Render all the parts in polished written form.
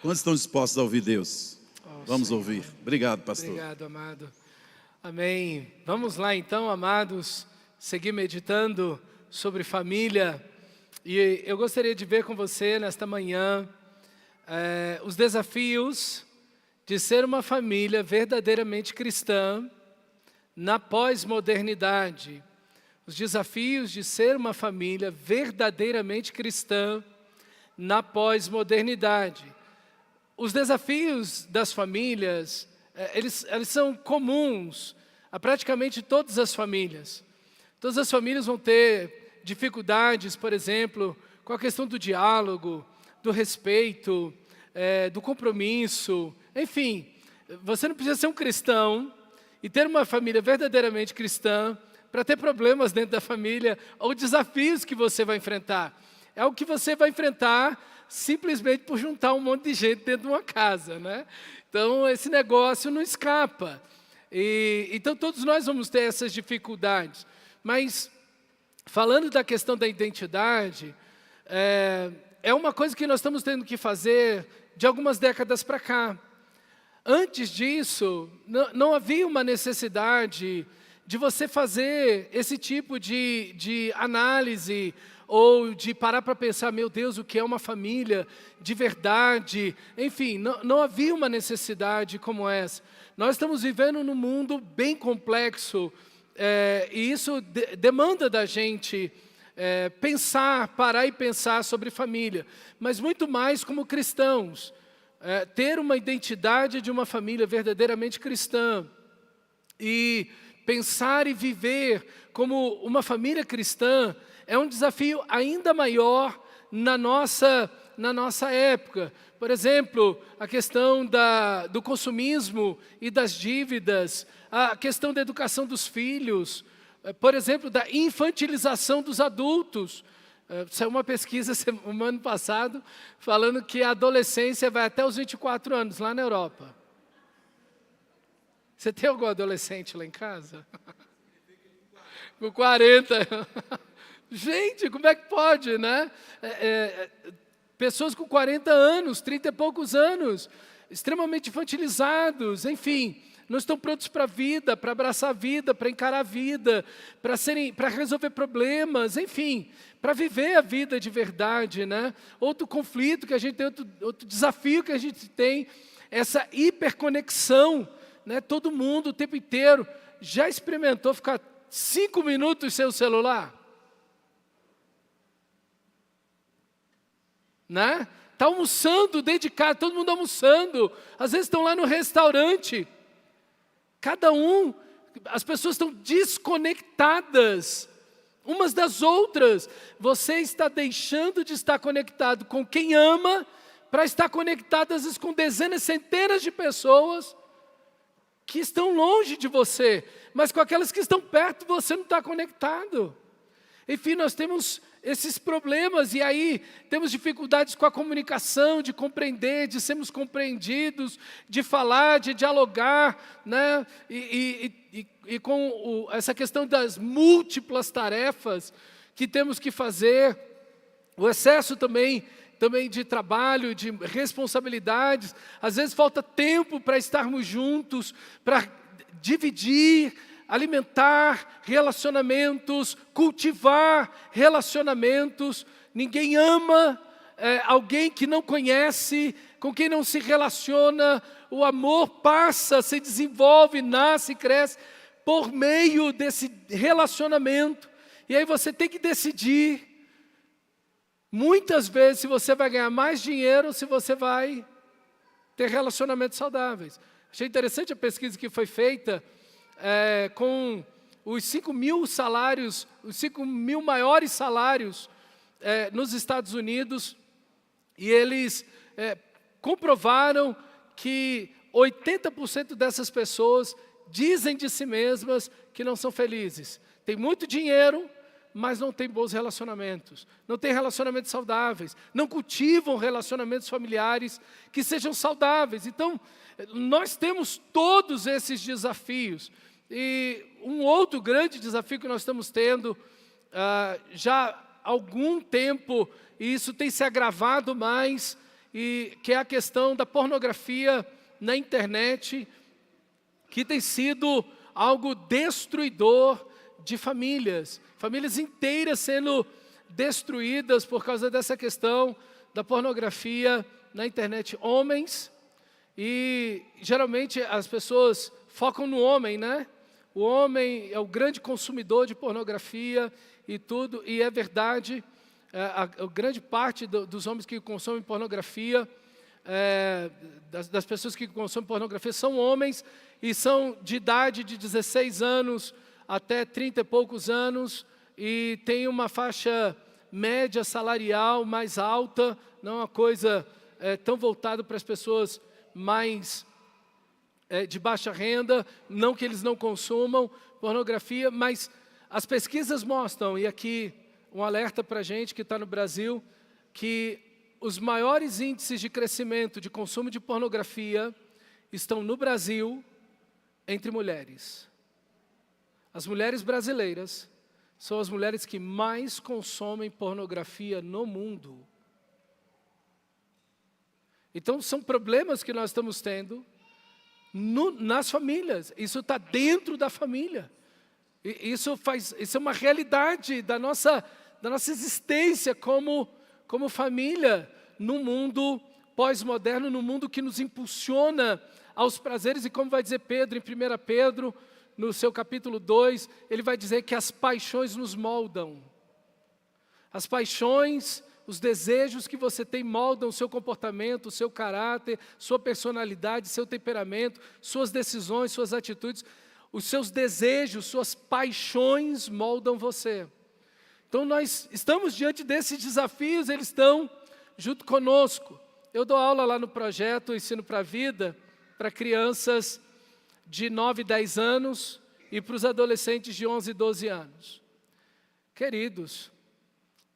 Quantos estão dispostos a ouvir Deus? Vamos Senhor. ouvir. Obrigado, pastor. Obrigado, amado. Amém. Vamos lá então, amados, seguir meditando sobre família. E eu gostaria de ver com você nesta manhã os desafios de ser uma família verdadeiramente cristã na pós-modernidade. Os desafios de ser uma família verdadeiramente cristã na pós-modernidade. Os desafios das famílias, eles são comuns a praticamente todas as famílias. Todas as famílias vão ter dificuldades, por exemplo, com a questão do diálogo, do respeito, do compromisso. Enfim, você não precisa ser um cristão e ter uma família verdadeiramente cristã para ter problemas dentro da família ou desafios que você vai enfrentar. É o que você vai enfrentar simplesmente por juntar um monte de gente dentro de uma casa, né? Então, esse negócio não escapa. Então, todos nós vamos ter essas dificuldades. Mas, falando da questão da identidade, é uma coisa que nós estamos tendo que fazer de algumas décadas para cá. Antes disso, não havia uma necessidade de você fazer esse tipo de análise ou de parar para pensar, meu Deus, o que é uma família de verdade? Enfim, não havia uma necessidade como essa. Nós estamos vivendo num mundo bem complexo e isso demanda da gente parar e pensar sobre família. Mas muito mais como cristãos, ter uma identidade de uma família verdadeiramente cristã e pensar e viver como uma família cristã é um desafio ainda maior na nossa época. Por exemplo, a questão do consumismo e das dívidas, a questão da educação dos filhos, por exemplo, da infantilização dos adultos. Saiu uma pesquisa no ano passado falando que a adolescência vai até os 24 anos lá na Europa. Você tem algum adolescente lá em casa? Com 40. Gente, como é que pode, né? Pessoas com 40 anos, 30 e poucos anos, extremamente infantilizados, enfim, não estão prontos para a vida, para abraçar a vida, para encarar a vida, para resolver problemas, enfim, para viver a vida de verdade, né? Outro conflito que a gente tem, outro desafio que a gente tem, essa hiperconexão, né? Todo mundo o tempo inteiro já experimentou ficar 5 minutos sem o celular? Né? Está almoçando dentro de casa, todo mundo almoçando. Às vezes estão lá no restaurante. As pessoas estão desconectadas umas das outras. Você está deixando de estar conectado com quem ama para estar conectado às vezes com dezenas, centenas de pessoas que estão longe de você, mas com aquelas que estão perto você não está conectado. Enfim, nós temos esses problemas e aí temos dificuldades com a comunicação, de compreender, de sermos compreendidos, de falar, de dialogar, né? E com essa questão das múltiplas tarefas que temos que fazer, o excesso também de trabalho, de responsabilidades, às vezes falta tempo para estarmos juntos, para dividir, alimentar relacionamentos, cultivar relacionamentos. Ninguém ama alguém que não conhece, com quem não se relaciona. O amor passa, se desenvolve, nasce, cresce por meio desse relacionamento. E aí você tem que decidir, muitas vezes, se você vai ganhar mais dinheiro ou se você vai ter relacionamentos saudáveis. Achei interessante a pesquisa que foi feita com os 5.000 salários, os 5.000 maiores salários nos Estados Unidos, e eles comprovaram que 80% dessas pessoas dizem de si mesmas que não são felizes. Tem muito dinheiro, mas não tem bons relacionamentos, não tem relacionamentos saudáveis, não cultivam relacionamentos familiares que sejam saudáveis. Então, nós temos todos esses desafios. E um outro grande desafio que nós estamos tendo já há algum tempo, e isso tem se agravado mais, e que é a questão da pornografia na internet, que tem sido algo destruidor de famílias. Famílias inteiras sendo destruídas por causa dessa questão da pornografia na internet. Homens, e geralmente as pessoas focam no homem, né? O homem é o grande consumidor de pornografia e tudo, e é verdade, a grande parte dos homens que consomem pornografia, das pessoas que consomem pornografia, são homens e são de idade de 16 anos até 30 e poucos anos, e tem uma faixa média salarial mais alta, não é uma coisa tão voltada para as pessoas mais de baixa renda, não que eles não consumam pornografia, mas as pesquisas mostram, e aqui um alerta para a gente que está no Brasil, que os maiores índices de crescimento de consumo de pornografia estão no Brasil entre mulheres. As mulheres brasileiras são as mulheres que mais consomem pornografia no mundo. Então, são problemas que nós estamos tendo nas famílias. Isso está dentro da família. Isso é uma realidade da nossa existência como família no mundo pós-moderno, no mundo que nos impulsiona aos prazeres. E como vai dizer Pedro, em 1 Pedro, no seu capítulo 2, ele vai dizer que as paixões nos moldam. As paixões, os desejos que você tem moldam o seu comportamento, o seu caráter, sua personalidade, seu temperamento, suas decisões, suas atitudes. Os seus desejos, suas paixões moldam você. Então nós estamos diante desses desafios, eles estão junto conosco. Eu dou aula lá no projeto Ensino para a Vida, para crianças de 9 e 10 anos e para os adolescentes de 11 e 12 anos. Queridos,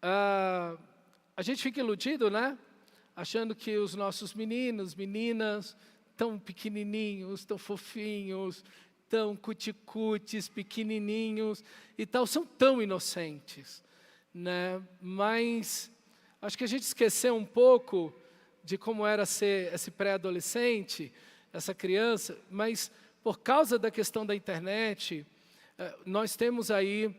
a gente fica iludido, né? Achando que os nossos meninos, meninas, tão pequenininhos, tão fofinhos, tão cuticutes, pequenininhos e tal, são tão inocentes, né? Mas acho que a gente esqueceu um pouco de como era ser esse pré-adolescente, essa criança, mas por causa da questão da internet, nós temos aí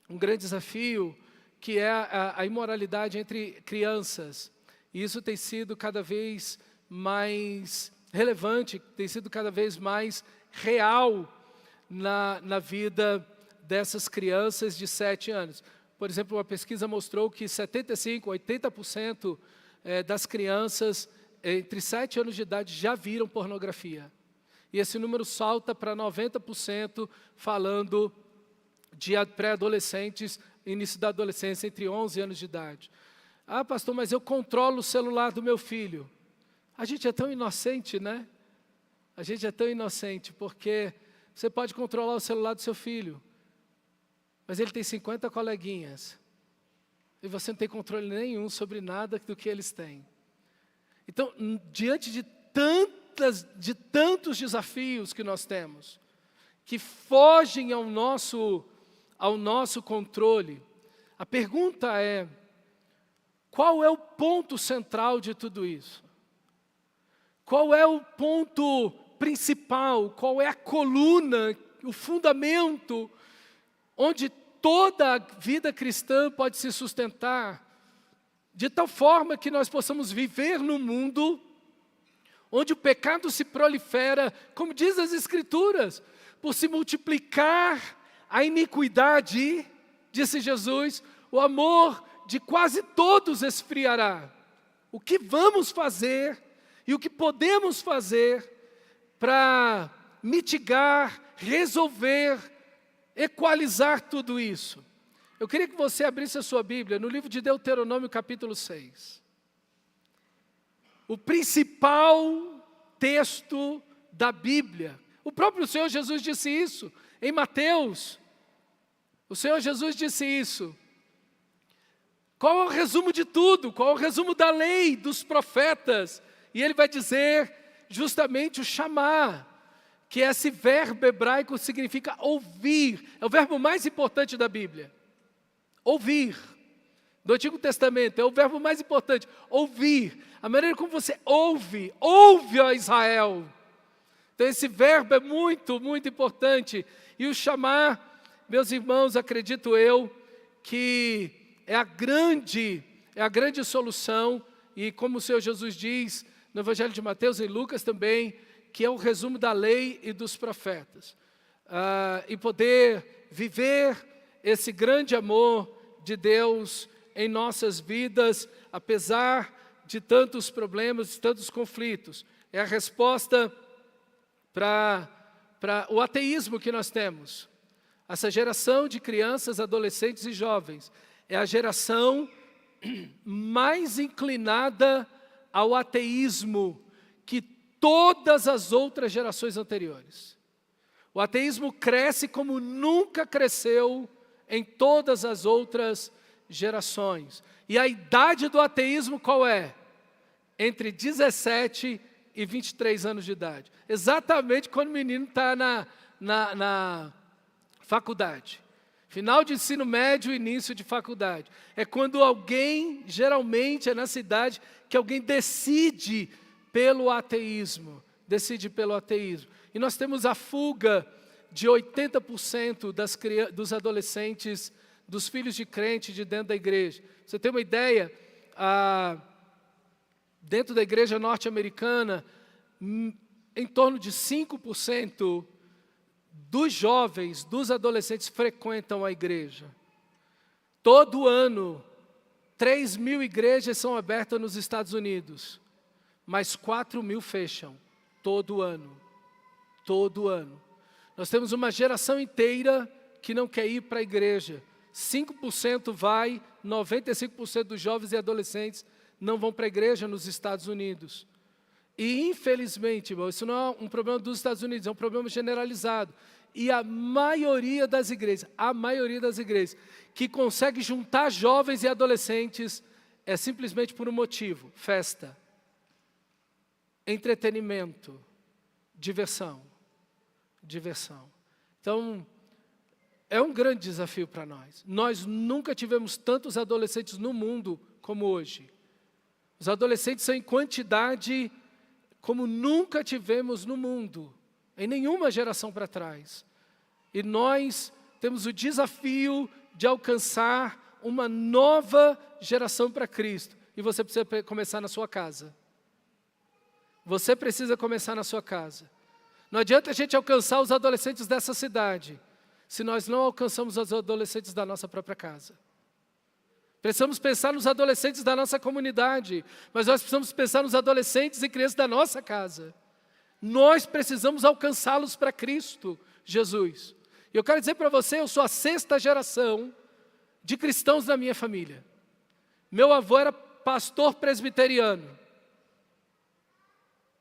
um grande desafio, que é a imoralidade entre crianças. E isso tem sido cada vez mais relevante, tem sido cada vez mais real na vida dessas crianças de 7 anos. Por exemplo, uma pesquisa mostrou que 75%, 80% das crianças entre 7 anos de idade já viram pornografia. E esse número salta para 90% falando de pré-adolescentes, início da adolescência, entre 11 anos de idade. Ah, pastor, mas eu controlo o celular do meu filho. A gente é tão inocente, né? A gente é tão inocente, porque você pode controlar o celular do seu filho, mas ele tem 50 coleguinhas, e você não tem controle nenhum sobre nada do que eles têm. Então, diante de tantos desafios que nós temos, que fogem ao nosso controle, a pergunta é, qual é o ponto central de tudo isso? Qual é o ponto principal? Qual é a coluna, o fundamento, onde toda a vida cristã pode se sustentar, de tal forma que nós possamos viver num mundo onde o pecado se prolifera, como diz as Escrituras, por se multiplicar a iniquidade, disse Jesus, o amor de quase todos esfriará. O que vamos fazer e o que podemos fazer para mitigar, resolver, equalizar tudo isso? Eu queria que você abrisse a sua Bíblia no livro de Deuteronômio, capítulo 6. O principal texto da Bíblia. O próprio Senhor Jesus disse isso em Mateus. O Senhor Jesus disse isso. Qual é o resumo de tudo? Qual é o resumo da lei, dos profetas? E ele vai dizer justamente o chamar, que esse verbo hebraico significa ouvir. É o verbo mais importante da Bíblia. Ouvir. Do Antigo Testamento, é o verbo mais importante. Ouvir. a maneira como você ouve, ó Israel. Então esse verbo é muito, muito importante. E o chamar, meus irmãos, acredito eu, que é a grande solução. E como o Senhor Jesus diz no Evangelho de Mateus e Lucas também, que é o resumo da lei e dos profetas. E poder viver esse grande amor de Deus em nossas vidas, apesar de tantos problemas, de tantos conflitos. É a resposta para o ateísmo que nós temos. Essa geração de crianças, adolescentes e jovens é a geração mais inclinada ao ateísmo que todas as outras gerações anteriores. O ateísmo cresce como nunca cresceu em todas as outras gerações. E a idade do ateísmo qual é? Entre 17 e 23 anos de idade. Exatamente quando o menino está na faculdade. Final de ensino médio, início de faculdade. É quando alguém, geralmente é nessa idade, que alguém decide pelo ateísmo. E nós temos a fuga de 80% dos adolescentes, dos filhos de crente de dentro da igreja. Você tem uma ideia, dentro da igreja norte-americana, em torno de 5% dos jovens, dos adolescentes frequentam a igreja. Todo ano, 3.000 igrejas são abertas nos Estados Unidos, mas 4.000 fecham, todo ano. Todo ano. Nós temos uma geração inteira que não quer ir para a igreja. 5% vai, 95% dos jovens e adolescentes não vão para a igreja nos Estados Unidos. E infelizmente, irmão, isso não é um problema dos Estados Unidos, é um problema generalizado. E a maioria das igrejas que consegue juntar jovens e adolescentes é simplesmente por um motivo: festa, entretenimento, diversão. Então, é um grande desafio para nós. Nós nunca tivemos tantos adolescentes no mundo como hoje. Os adolescentes são em quantidade como nunca tivemos no mundo, em nenhuma geração para trás. E nós temos o desafio de alcançar uma nova geração para Cristo. E você precisa começar na sua casa. Você precisa começar na sua casa. Não adianta a gente alcançar os adolescentes dessa cidade, se nós não alcançamos os adolescentes da nossa própria casa. Precisamos pensar nos adolescentes da nossa comunidade, mas nós precisamos pensar nos adolescentes e crianças da nossa casa. Nós precisamos alcançá-los para Cristo Jesus. E eu quero dizer para você, eu sou a 6ª geração de cristãos na minha família. Meu avô era pastor presbiteriano.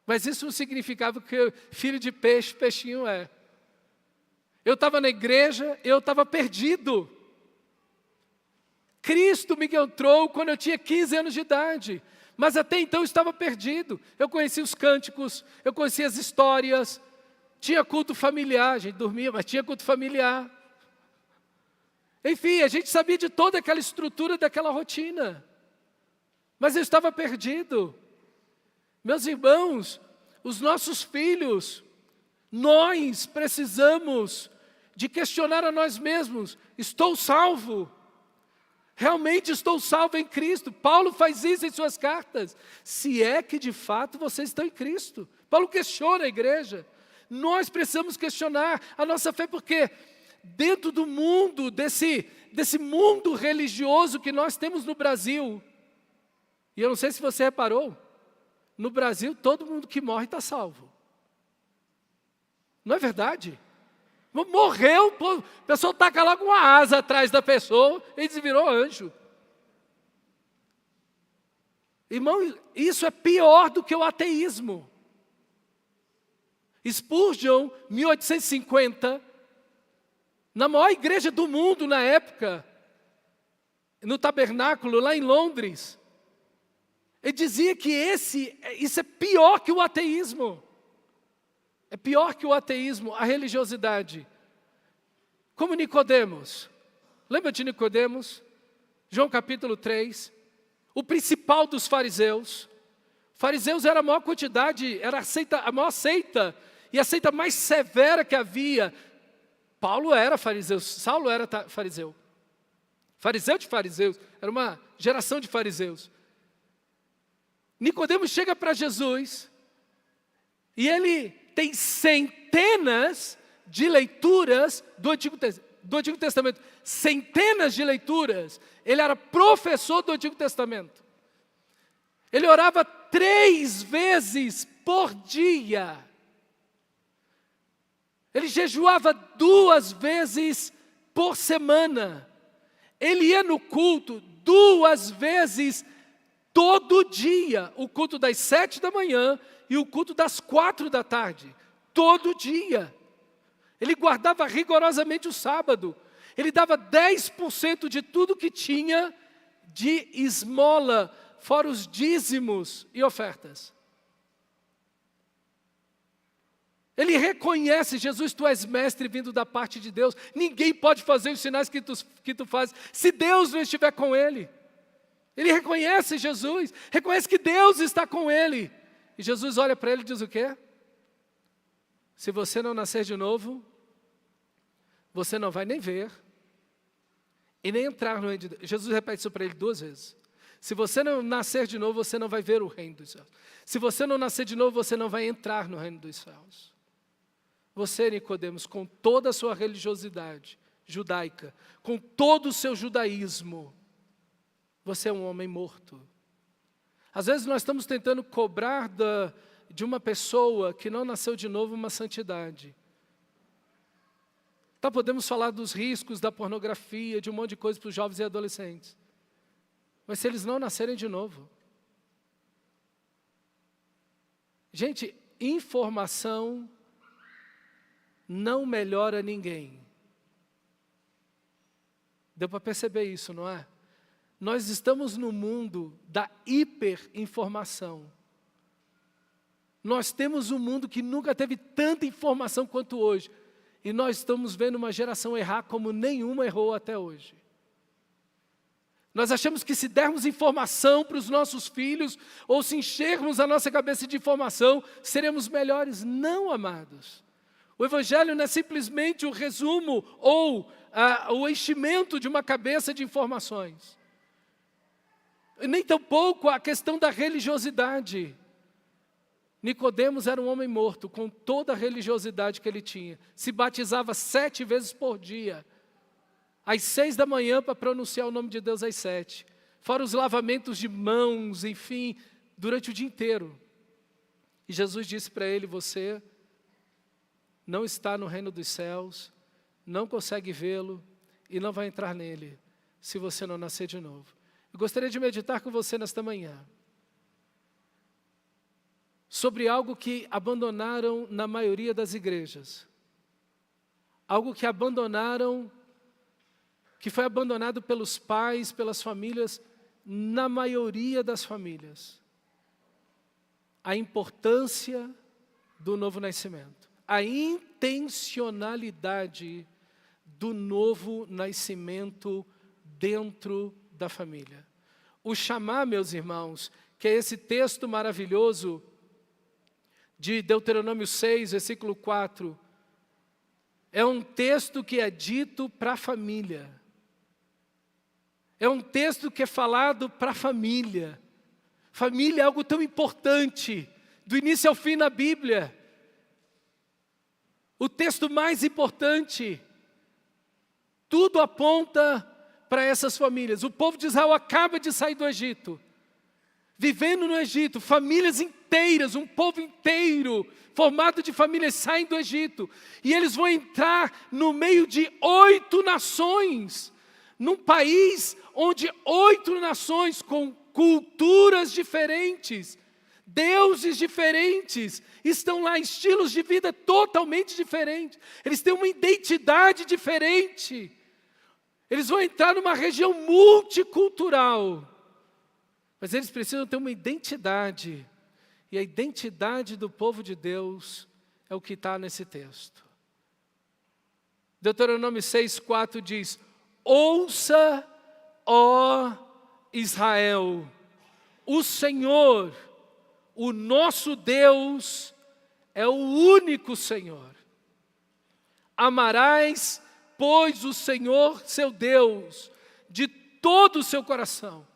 Mas isso não significava que filho de peixe, peixinho é. Eu estava na igreja, eu estava perdido. Cristo me encontrou quando eu tinha 15 anos de idade. Mas até então eu estava perdido. Eu conhecia os cânticos, eu conhecia as histórias. Tinha culto familiar, a gente dormia, mas tinha culto familiar. Enfim, a gente sabia de toda aquela estrutura, daquela rotina. Mas eu estava perdido. Meus irmãos, os nossos filhos, nós precisamos de questionar a nós mesmos: estou salvo? Realmente estou salvo em Cristo? Paulo faz isso em suas cartas. Se é que de fato vocês estão em Cristo. Paulo questiona a igreja. Nós precisamos questionar a nossa fé, porque dentro do mundo, desse mundo religioso que nós temos no Brasil, e eu não sei se você reparou, no Brasil, todo mundo que morre está salvo. Não é verdade? Morreu, o pessoal taca logo uma asa atrás da pessoa e virou anjo. Irmão, isso é pior do que o ateísmo. Spurgeon, 1850, na maior igreja do mundo na época, no tabernáculo, lá em Londres, ele dizia que isso é pior que o ateísmo. É pior que o ateísmo, a religiosidade. Como Nicodemos. Lembra de Nicodemos? João capítulo 3. O principal dos fariseus. Fariseus era a maior quantidade, era a maior seita, e a seita mais severa que havia. Paulo era fariseu, Saulo era fariseu. Fariseu de fariseus, era uma geração de fariseus. Nicodemos chega para Jesus, e ele tem centenas de leituras do Antigo Testamento. Centenas de leituras. Ele era professor do Antigo Testamento. Ele orava 3 vezes por dia. Ele jejuava 2 vezes por semana. Ele ia no culto 2 vezes todo dia. O culto das 7 da manhã e o culto das 4 da tarde. Todo dia. Ele guardava rigorosamente o sábado. Ele dava 10% de tudo que tinha de esmola, fora os dízimos e ofertas. Ele reconhece: Jesus, tu és mestre vindo da parte de Deus. Ninguém pode fazer os sinais que tu fazes se Deus não estiver com ele. Ele reconhece Jesus, reconhece que Deus está com ele. E Jesus olha para ele e diz o quê? Se você não nascer de novo, você não vai nem ver e nem entrar no reino de Deus. Jesus repete isso para ele 2 vezes. Se você não nascer de novo, você não vai ver o reino dos céus. Se você não nascer de novo, você não vai entrar no reino dos céus. Você, Nicodemos, com toda a sua religiosidade judaica, com todo o seu judaísmo, você é um homem morto. Às vezes nós estamos tentando cobrar de uma pessoa que não nasceu de novo uma santidade. Então podemos falar dos riscos da pornografia, de um monte de coisa para os jovens e adolescentes. Mas se eles não nascerem de novo... Gente, informação não melhora ninguém. Deu para perceber isso, não é? Nós estamos no mundo da hiperinformação. Nós temos um mundo que nunca teve tanta informação quanto hoje. E nós estamos vendo uma geração errar como nenhuma errou até hoje. Nós achamos que se dermos informação para os nossos filhos, ou se enchermos a nossa cabeça de informação, seremos melhores. Não, amados. O Evangelho não é simplesmente o resumo ou o enchimento de uma cabeça de informações. Nem tampouco a questão da religiosidade. Nicodemos era um homem morto, com toda a religiosidade que ele tinha. Se batizava 7 vezes por dia. Às 6 da manhã para pronunciar o nome de Deus às 7. Fora os lavamentos de mãos, enfim, durante o dia inteiro. E Jesus disse para ele: você não está no reino dos céus, não consegue vê-lo e não vai entrar nele, se você não nascer de novo. Eu gostaria de meditar com você nesta manhã sobre algo que abandonaram na maioria das igrejas. Algo que abandonaram, que foi abandonado pelos pais, pelas famílias, na maioria das famílias. A importância do novo nascimento. A intencionalidade do novo nascimento dentro da família. O chamar, meus irmãos, que é esse texto maravilhoso de Deuteronômio 6, versículo 4, é um texto que é dito para a família. É um texto que é falado para a família. Família é algo tão importante, do início ao fim na Bíblia. O texto mais importante, tudo aponta para essas famílias. O povo de Israel acaba de sair do Egito, vivendo no Egito, famílias inteiras, um povo inteiro, formado de famílias, saem do Egito. E eles vão entrar no meio de 8 nações, num país onde 8 nações com culturas diferentes, deuses diferentes, estão lá, estilos de vida totalmente diferentes. Eles têm uma identidade diferente. Eles vão entrar numa região multicultural. Mas eles precisam ter uma identidade. E a identidade do povo de Deus é o que está nesse texto. Deuteronômio 6,4 diz: ouça, ó Israel, o Senhor O nosso Deus é o único Senhor. Amarás, pois, o Senhor, seu Deus, de todo o seu coração,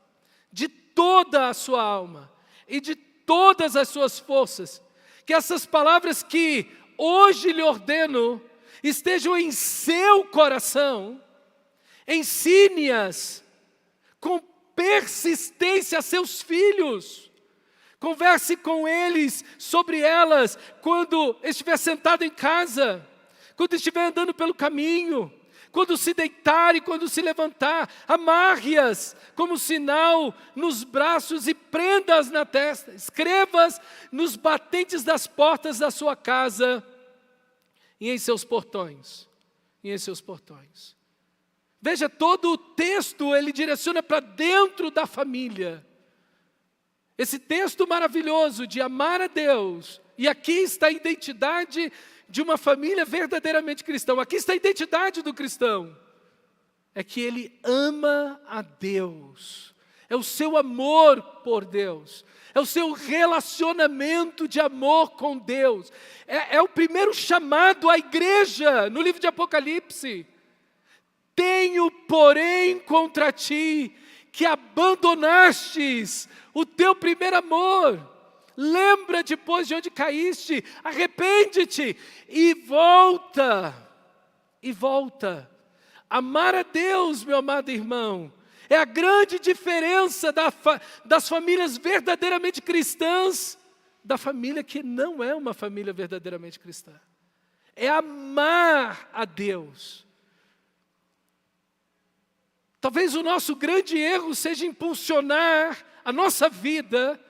de toda a sua alma e de todas as suas forças. Que essas palavras que hoje lhe ordeno estejam em seu coração. Ensine-as com persistência a seus filhos. Converse com eles sobre elas quando estiver sentado em casa, quando estiver andando pelo caminho, quando se deitar e quando se levantar. Amarre-as como sinal nos braços e prenda-as na testa. Escreva-as nos batentes das portas da sua casa e em seus portões. E em seus portões. Veja, todo o texto ele direciona para dentro da família. Esse texto maravilhoso de amar a Deus, e aqui está a identidade de uma família verdadeiramente cristã. Aqui está a identidade do cristão. É que ele ama a Deus. É o seu amor por Deus. É o seu relacionamento de amor com Deus. É o primeiro chamado à igreja no livro de Apocalipse. Tenho, porém, contra ti que abandonastes o teu primeiro amor. Lembra depois de onde caíste, arrepende-te e volta. E volta. Amar a Deus, meu amado irmão, é a grande diferença das famílias verdadeiramente cristãs, da família que não é uma família verdadeiramente cristã. É amar a Deus. Talvez o nosso grande erro seja impulsionar a nossa vida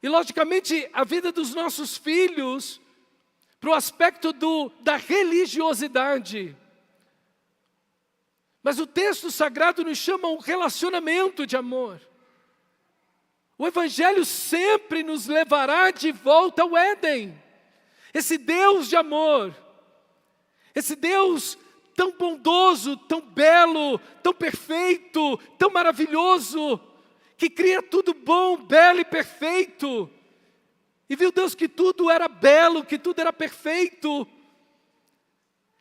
e, logicamente, a vida dos nossos filhos para o aspecto da religiosidade. Mas o texto sagrado nos chama a um relacionamento de amor. O Evangelho sempre nos levará de volta ao Éden. Esse Deus de amor, esse Deus tão bondoso, tão belo, tão perfeito, tão maravilhoso, que cria tudo bom, belo e perfeito. E viu Deus que tudo era belo, que tudo era perfeito.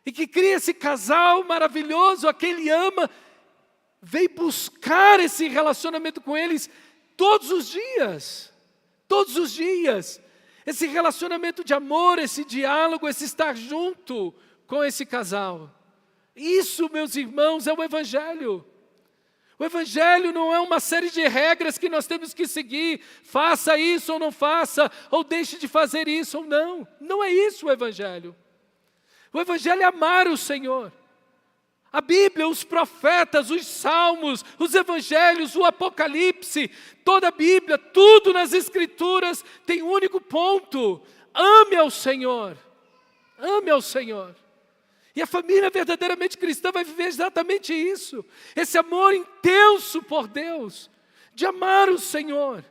E que cria esse casal maravilhoso, a quem Ele ama, veio buscar esse relacionamento com eles todos os dias. Todos os dias. Esse relacionamento de amor, esse diálogo, esse estar junto com esse casal. Isso, meus irmãos, é o Evangelho. O Evangelho não é uma série de regras que nós temos que seguir. Faça isso ou não faça, ou deixe de fazer isso ou não. Não é isso o Evangelho. O Evangelho é amar o Senhor. A Bíblia, os profetas, os salmos, os evangelhos, o Apocalipse, toda a Bíblia, tudo nas Escrituras tem um único ponto: ame ao Senhor. Ame ao Senhor. E a família verdadeiramente cristã vai viver exatamente isso. Esse amor intenso por Deus, de amar o Senhor.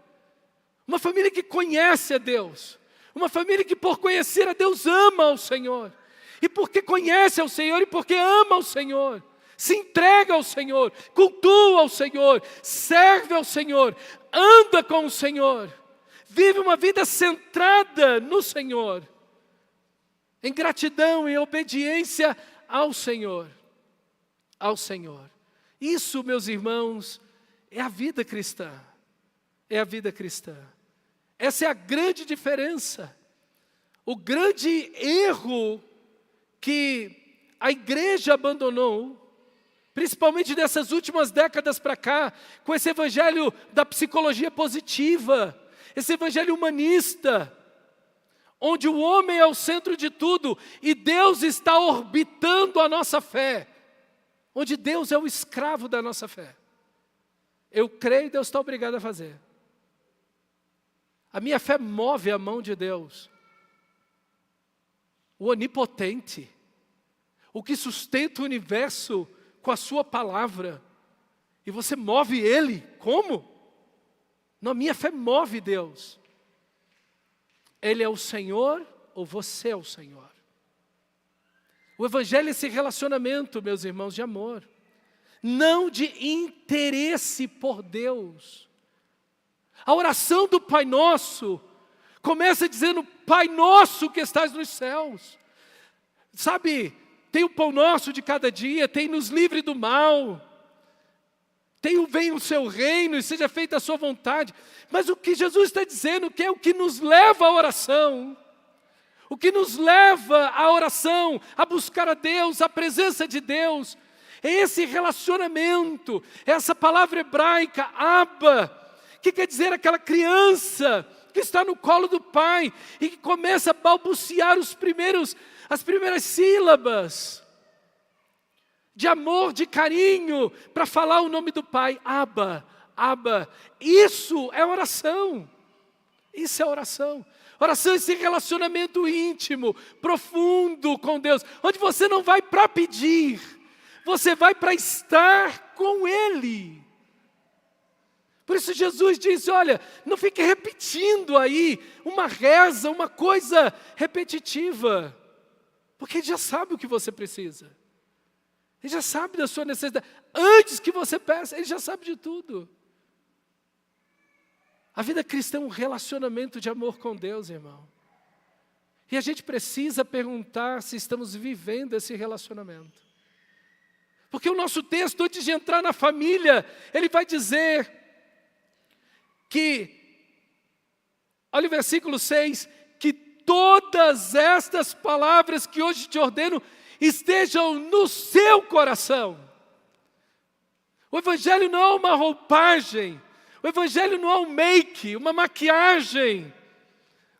Uma família que conhece a Deus. Uma família que por conhecer a Deus ama ao Senhor. E porque conhece ao Senhor e porque ama ao Senhor, se entrega ao Senhor, cultua ao Senhor, serve ao Senhor, anda com o Senhor, vive uma vida centrada no Senhor, em gratidão e obediência ao Senhor. Ao Senhor. Isso, meus irmãos, é a vida cristã. É a vida cristã. Essa é a grande diferença. O grande erro que a igreja abandonou, principalmente dessas últimas décadas para cá, com esse evangelho da psicologia positiva, esse evangelho humanista, onde o homem é o centro de tudo e Deus está orbitando a nossa fé, onde Deus é o escravo da nossa fé. Eu creio e Deus está obrigado a fazer. A minha fé move a mão de Deus. O onipotente, o que sustenta o universo com a sua palavra, e você move ele, como? Não, minha fé move Deus. Ele é o Senhor ou você é o Senhor? O Evangelho é esse relacionamento, meus irmãos, de amor, não de interesse por Deus. A oração do Pai Nosso começa dizendo: Pai Nosso que estás nos céus. Sabe, tem o pão nosso de cada dia, tem nos livre do mal, tem o venha o seu reino e seja feita a sua vontade. Mas o que Jesus está dizendo, que é o que nos leva à oração, o que nos leva à oração, a buscar a Deus, a presença de Deus, é esse relacionamento, essa palavra hebraica, Abba, que quer dizer aquela criança que está no colo do pai e que começa a balbuciar as primeiras sílabas de amor, de carinho, para falar o nome do pai, Abba, Abba. Isso é oração. Isso é oração. Oração é esse relacionamento íntimo, profundo com Deus, onde você não vai para pedir, você vai para estar com Ele. Por isso Jesus disse: olha, não fique repetindo aí uma reza, uma coisa repetitiva, porque Ele já sabe o que você precisa. Ele já sabe da sua necessidade. Antes que você peça, Ele já sabe de tudo. A vida cristã é um relacionamento de amor com Deus, irmão. E a gente precisa perguntar se estamos vivendo esse relacionamento. Porque o nosso texto, antes de entrar na família, ele vai dizer que, olha o versículo 6, que todas estas palavras que hoje te ordeno estejam no seu coração. O Evangelho não é uma roupagem, o Evangelho não é um make, uma maquiagem,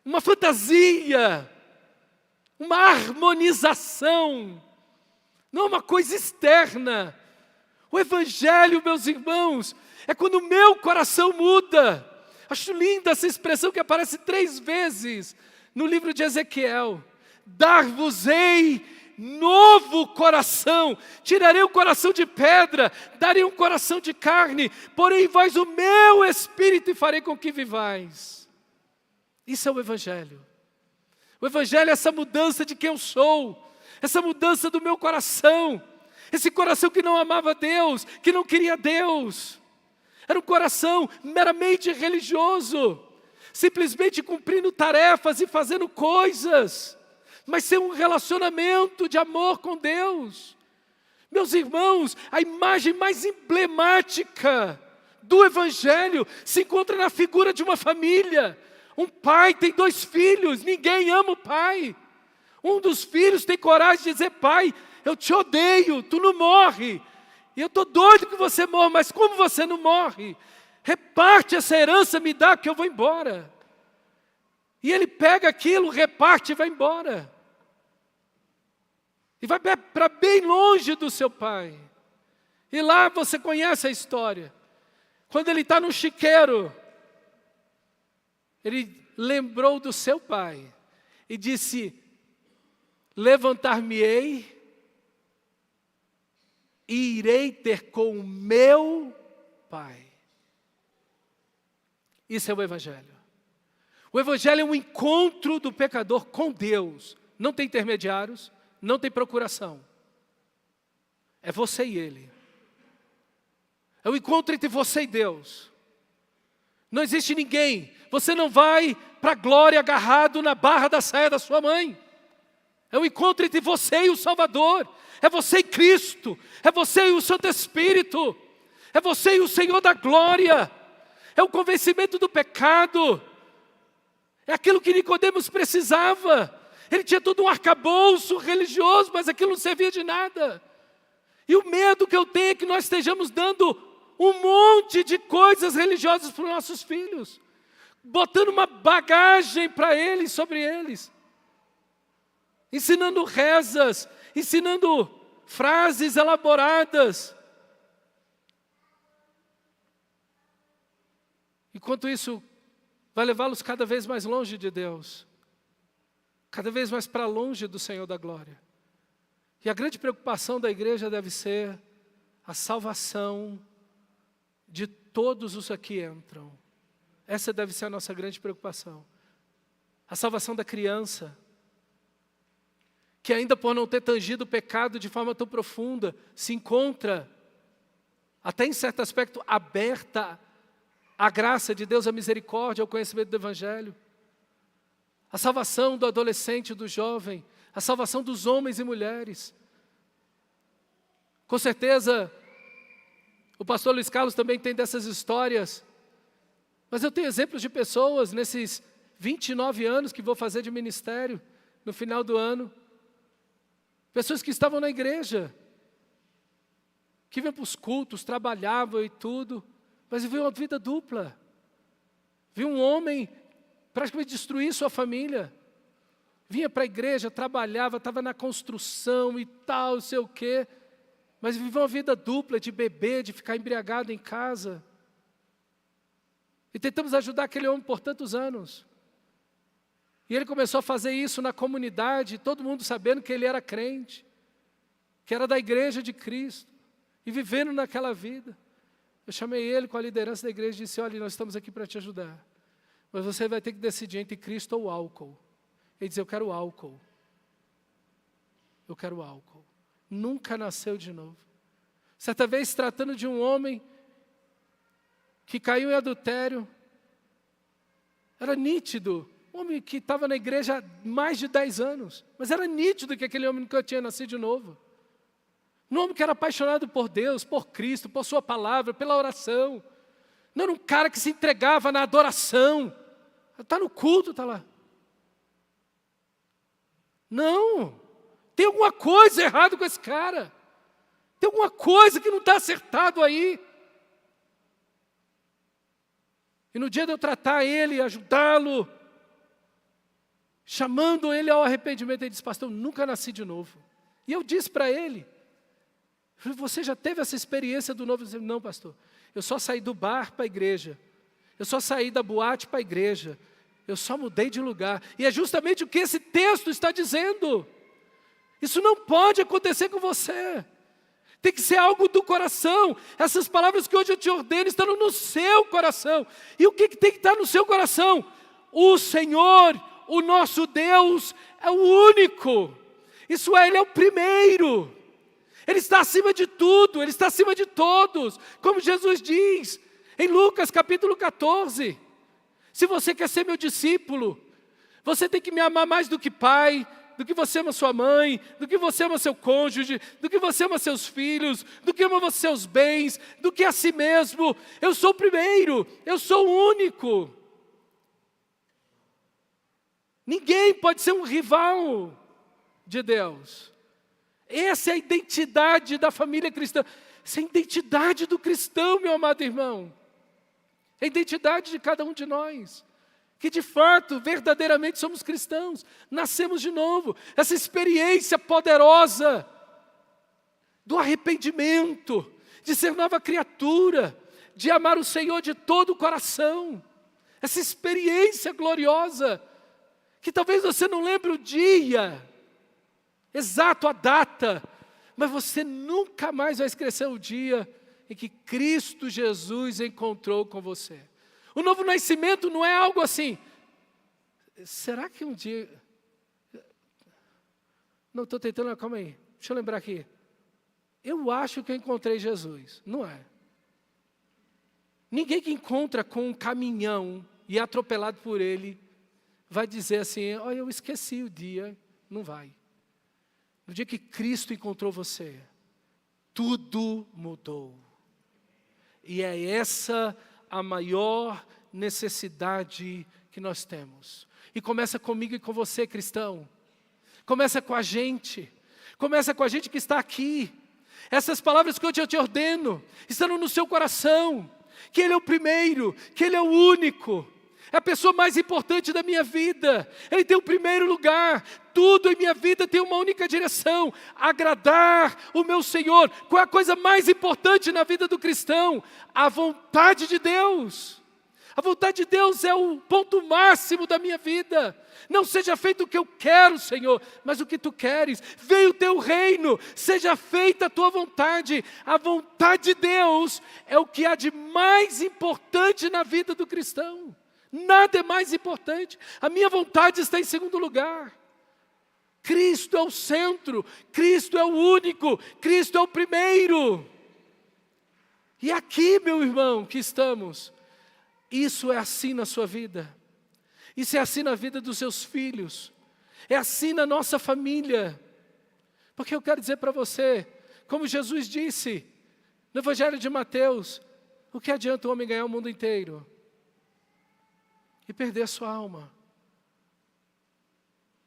uma fantasia, uma harmonização, não é uma coisa externa. O Evangelho, meus irmãos, é quando o meu coração muda. Acho linda essa expressão que aparece 3 vezes no livro de Ezequiel. Dar-vos-ei novo coração, tirarei o coração de pedra, darei um coração de carne, porém vós o meu espírito e farei com que vivais. Isso é o Evangelho. O Evangelho é essa mudança de quem eu sou, essa mudança do meu coração, esse coração que não amava Deus, que não queria Deus, era um coração meramente religioso, simplesmente cumprindo tarefas e fazendo coisas, mas sem um relacionamento de amor com Deus. Meus irmãos, a imagem mais emblemática do Evangelho se encontra na figura de uma família. Um pai tem 2 filhos, ninguém ama o pai. Um dos filhos tem coragem de dizer: pai, eu te odeio, tu não morre. E eu estou doido que você morra, mas como você não morre? Reparte essa herança, me dá que eu vou embora. E ele pega aquilo, reparte e vai embora. E vai para bem longe do seu pai. E lá você conhece a história. Quando ele está no chiqueiro, ele lembrou do seu pai e disse: levantar-me-ei e irei ter com o meu pai. Isso é o Evangelho. O Evangelho é um encontro do pecador com Deus. Não tem intermediários, não tem procuração. É você e Ele. É um encontro entre você e Deus. Não existe ninguém. Você não vai para a glória agarrado na barra da saia da sua mãe. É um encontro entre você e o Salvador. É você e Cristo. É você e o Santo Espírito. É você e o Senhor da glória. É o convencimento do pecado. É aquilo que Nicodemos precisava. Ele tinha todo um arcabouço religioso, mas aquilo não servia de nada. E o medo que eu tenho é que nós estejamos dando um monte de coisas religiosas para os nossos filhos, botando uma bagagem para eles, sobre eles, ensinando rezas, ensinando frases elaboradas. Enquanto isso, vai levá-los cada vez mais longe de Deus, cada vez mais para longe do Senhor da glória. E a grande preocupação da igreja deve ser a salvação de todos os que aqui entram. Essa deve ser a nossa grande preocupação. A salvação da criança, que ainda por não ter tangido o pecado de forma tão profunda, se encontra, até em certo aspecto, aberta a graça de Deus, a misericórdia, o conhecimento do Evangelho, a salvação do adolescente e do jovem, a salvação dos homens e mulheres. Com certeza, o pastor Luiz Carlos também tem dessas histórias, mas eu tenho exemplos de pessoas nesses 29 anos que vou fazer de ministério, no final do ano, pessoas que estavam na igreja, que iam para os cultos, trabalhavam e tudo, mas viviam uma vida dupla. Viu um homem praticamente destruir sua família, vinha para a igreja, trabalhava, estava na construção e tal, não sei o quê, mas viveu uma vida dupla, de beber, de ficar embriagado em casa. E tentamos ajudar aquele homem por tantos anos. E ele começou a fazer isso na comunidade, todo mundo sabendo que ele era crente, que era da igreja de Cristo, e vivendo naquela vida. Eu chamei ele com a liderança da igreja e disse, olha, nós estamos aqui para te ajudar, mas você vai ter que decidir entre Cristo ou álcool. Ele disse, eu quero álcool. Eu quero álcool. Nunca nasceu de novo. Certa vez, tratando de um homem que caiu em adultério, era nítido, um homem que estava na igreja há mais de 10 anos, mas era nítido que aquele homem nunca tinha nascido de novo. Um homem que era apaixonado por Deus, por Cristo, por sua palavra, pela oração. Não era um cara que se entregava na adoração. Está no culto, está lá. Não, tem alguma coisa errada com esse cara. Tem alguma coisa que não está acertado aí. E no dia de eu tratar ele, ajudá-lo, chamando ele ao arrependimento, ele disse, pastor, eu nunca nasci de novo. E eu disse para ele, você já teve essa experiência do novo? Ele disse, não, pastor, eu só saí do bar para a igreja, eu só saí da boate para a igreja, eu só mudei de lugar. E é justamente o que esse texto está dizendo. Isso não pode acontecer com você. Tem que ser algo do coração. Essas palavras que hoje eu te ordeno estão no seu coração. E o que tem que estar no seu coração? O Senhor, o nosso Deus, é o único. Isso é, Ele é o primeiro. Ele está acima de tudo, Ele está acima de todos. Como Jesus diz em Lucas capítulo 14. Se você quer ser meu discípulo, você tem que me amar mais do que pai, do que você ama sua mãe, do que você ama seu cônjuge, do que você ama seus filhos, do que ama você seus bens, do que a si mesmo. Eu sou o primeiro, eu sou o único. Ninguém pode ser um rival de Deus. Essa é a identidade da família cristã. Essa é a identidade do cristão, meu amado irmão. É a identidade de cada um de nós. Que de fato, verdadeiramente somos cristãos. Nascemos de novo. Essa experiência poderosa do arrependimento, de ser nova criatura, de amar o Senhor de todo o coração. Essa experiência gloriosa, que talvez você não lembre o dia exato, a data, mas você nunca mais vai esquecer o dia em que Cristo Jesus encontrou com você. O novo nascimento não é algo assim, será que um dia... Não, estou tentando, calma aí, deixa eu lembrar aqui. Eu acho que eu encontrei Jesus, não é? Ninguém que encontra com um caminhão e é atropelado por ele, vai dizer assim, olha, eu esqueci o dia, não vai. No dia que Cristo encontrou você, tudo mudou. E é essa a maior necessidade que nós temos. E começa comigo e com você, cristão. Começa com a gente. Começa com a gente que está aqui. Essas palavras que eu te ordeno estão no seu coração. Que Ele é o primeiro, que Ele é o único. É a pessoa mais importante da minha vida. Ele tem o primeiro lugar. Tudo em minha vida tem uma única direção: agradar o meu Senhor. Qual é a coisa mais importante na vida do cristão? A vontade de Deus. A vontade de Deus é o ponto máximo da minha vida. Não seja feito o que eu quero, Senhor, mas o que Tu queres. Venha o Teu reino, seja feita a Tua vontade. A vontade de Deus é o que há de mais importante na vida do cristão. Nada é mais importante. A minha vontade está em segundo lugar. Cristo é o centro, Cristo é o único, Cristo é o primeiro. E aqui, meu irmão, que estamos, Isso é assim na sua vida. Isso é assim na vida dos seus filhos. É assim na nossa família. Porque eu quero dizer para você, como Jesus disse no Evangelho de Mateus, o que adianta o homem ganhar o mundo inteiro e perder a sua alma?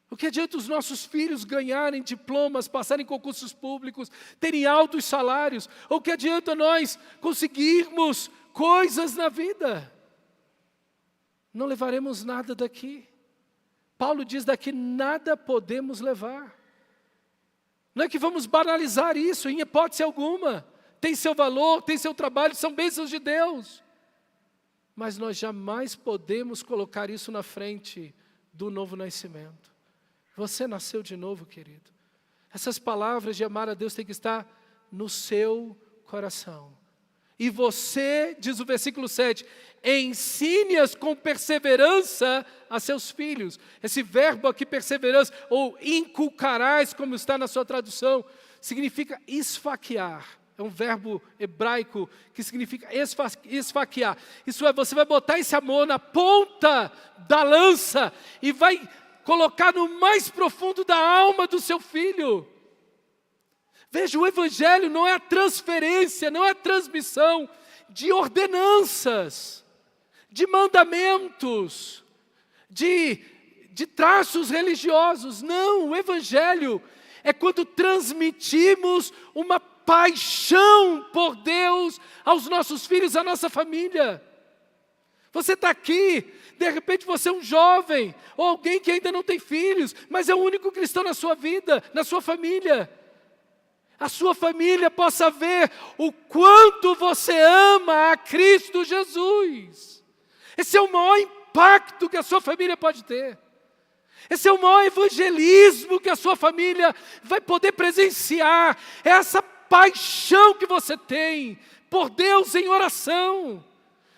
O que adianta os nossos filhos ganharem diplomas, passarem em concursos públicos, terem altos salários? Ou o que adianta nós conseguirmos coisas na vida? Não levaremos nada daqui. Paulo diz: daqui nada podemos levar. Não é que vamos banalizar isso, em hipótese alguma. Tem seu valor, tem seu trabalho, são bênçãos de Deus. Mas nós jamais podemos colocar isso na frente do novo nascimento. Você nasceu de novo, querido. Essas palavras de amar a Deus têm que estar no seu coração. E você, diz o versículo 7, ensine-as com perseverança a seus filhos. Esse verbo aqui, perseverança, ou inculcarás, como está na sua tradução, significa esfaquear. É um verbo hebraico que significa esfaquear. Isso é, você vai botar esse amor na ponta da lança e vai colocar no mais profundo da alma do seu filho. Veja, o Evangelho não é a transferência, não é a transmissão de ordenanças, de mandamentos, de traços religiosos. Não, o Evangelho é quando transmitimos uma paixão por Deus aos nossos filhos, à nossa família. Você está aqui, de repente você é um jovem, ou alguém que ainda não tem filhos, mas é o único cristão na sua vida, na sua família. A sua família possa ver o quanto você ama a Cristo Jesus. Esse é o maior impacto que a sua família pode ter. Esse é o maior evangelismo que a sua família vai poder presenciar. É essa paixão que você tem por Deus em oração,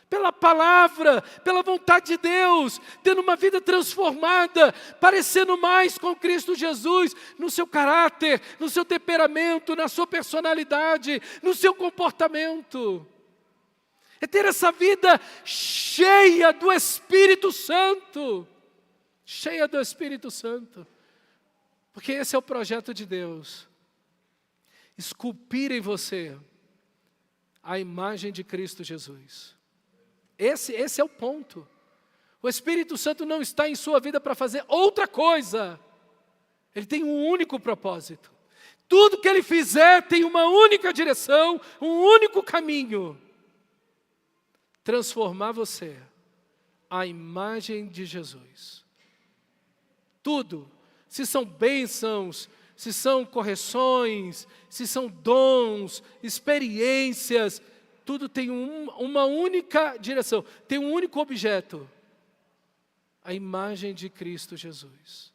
pela palavra, pela vontade de Deus, tendo uma vida transformada, parecendo mais com Cristo Jesus, no seu caráter, no seu temperamento, na sua personalidade, no seu comportamento. É ter essa vida cheia do Espírito Santo, cheia do Espírito Santo, porque esse é o projeto de Deus, esculpir em você a imagem de Cristo Jesus. Esse é o ponto. O Espírito Santo não está em sua vida para fazer outra coisa. Ele tem um único propósito. Tudo que Ele fizer tem uma única direção, um único caminho. Transformar você à imagem de Jesus. Tudo. Se são bênçãos, se são correções, se são dons, experiências, tudo tem uma única direção, tem um único objeto, a imagem de Cristo Jesus.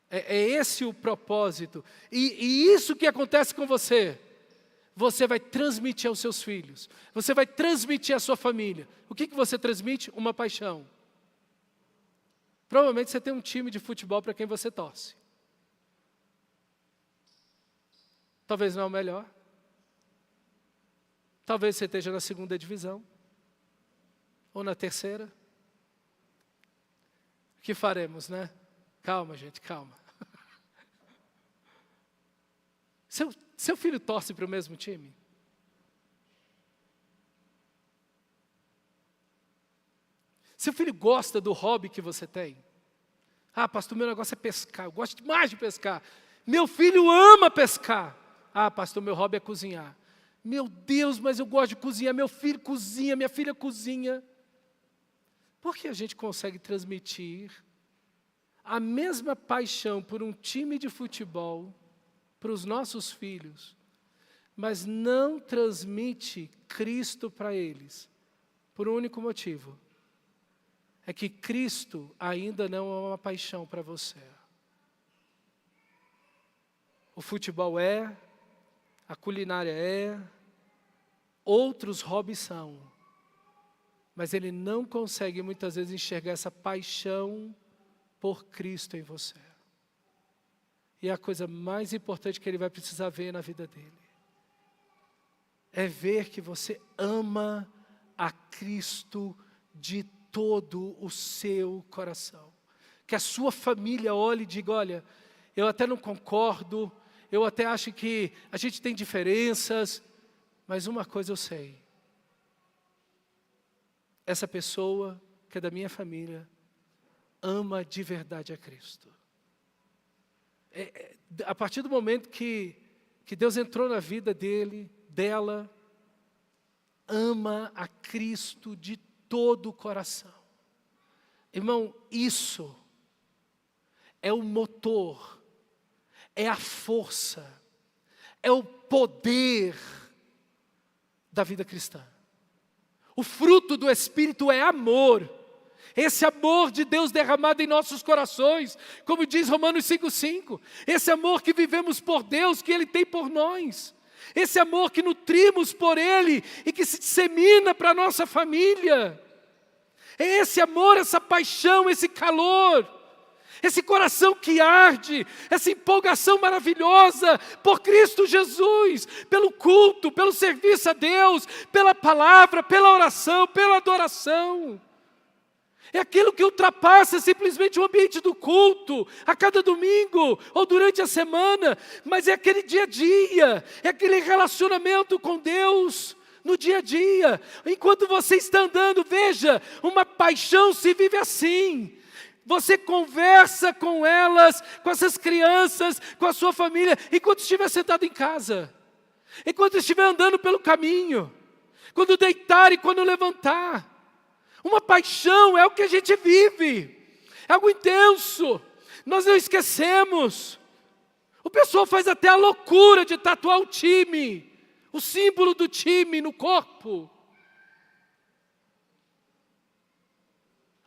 É esse o propósito, e isso que acontece com você, você vai transmitir aos seus filhos, você vai transmitir à sua família. O que você transmite? Uma paixão. Provavelmente você tem um time de futebol para quem você torce. Talvez não é o melhor. Talvez você esteja na 2ª divisão, ou na 3ª. O que faremos, né? Calma, gente, calma. Seu filho torce para o mesmo time? Seu filho gosta do hobby que você tem? Ah, pastor, meu negócio é pescar, eu gosto demais de pescar. Meu filho ama pescar. Ah, pastor, meu hobby é cozinhar. Meu Deus, mas eu gosto de cozinhar, meu filho cozinha, minha filha cozinha. Por que a gente consegue transmitir a mesma paixão por um time de futebol para os nossos filhos, mas não transmite Cristo para eles? Por um único motivo. É que Cristo ainda não é uma paixão para você. O futebol é, a culinária é, outros hobbies são, mas ele não consegue muitas vezes enxergar essa paixão por Cristo em você. E a coisa mais importante que ele vai precisar ver na vida dele é ver que você ama a Cristo de todo o seu coração. Que a sua família olhe e diga, olha, eu até não concordo, eu até acho que a gente tem diferenças, mas uma coisa eu sei. Essa pessoa que é da minha família ama de verdade a Cristo. A partir do momento que Deus entrou na vida dela, ama a Cristo de todo o coração. Irmão, isso é o motor, é a força, é o poder da vida cristã. O fruto do Espírito é amor. Esse amor de Deus derramado em nossos corações, como diz Romanos 5,5. Esse amor que vivemos por Deus, que Ele tem por nós. Esse amor que nutrimos por Ele e que se dissemina para a nossa família. É esse amor, essa paixão, esse calor, esse coração que arde, essa empolgação maravilhosa por Cristo Jesus, pelo culto, pelo serviço a Deus, pela palavra, pela oração, pela adoração. É aquilo que ultrapassa simplesmente o ambiente do culto, a cada domingo ou durante a semana, mas é aquele dia a dia, é aquele relacionamento com Deus no dia a dia. Enquanto você está andando, veja, uma paixão se vive assim. Você conversa com elas, com essas crianças, com a sua família, enquanto estiver sentado em casa, enquanto estiver andando pelo caminho, quando deitar e quando levantar. Uma paixão é o que a gente vive, é algo intenso, nós não esquecemos. O pessoal faz até a loucura de tatuar o time, o símbolo do time no corpo.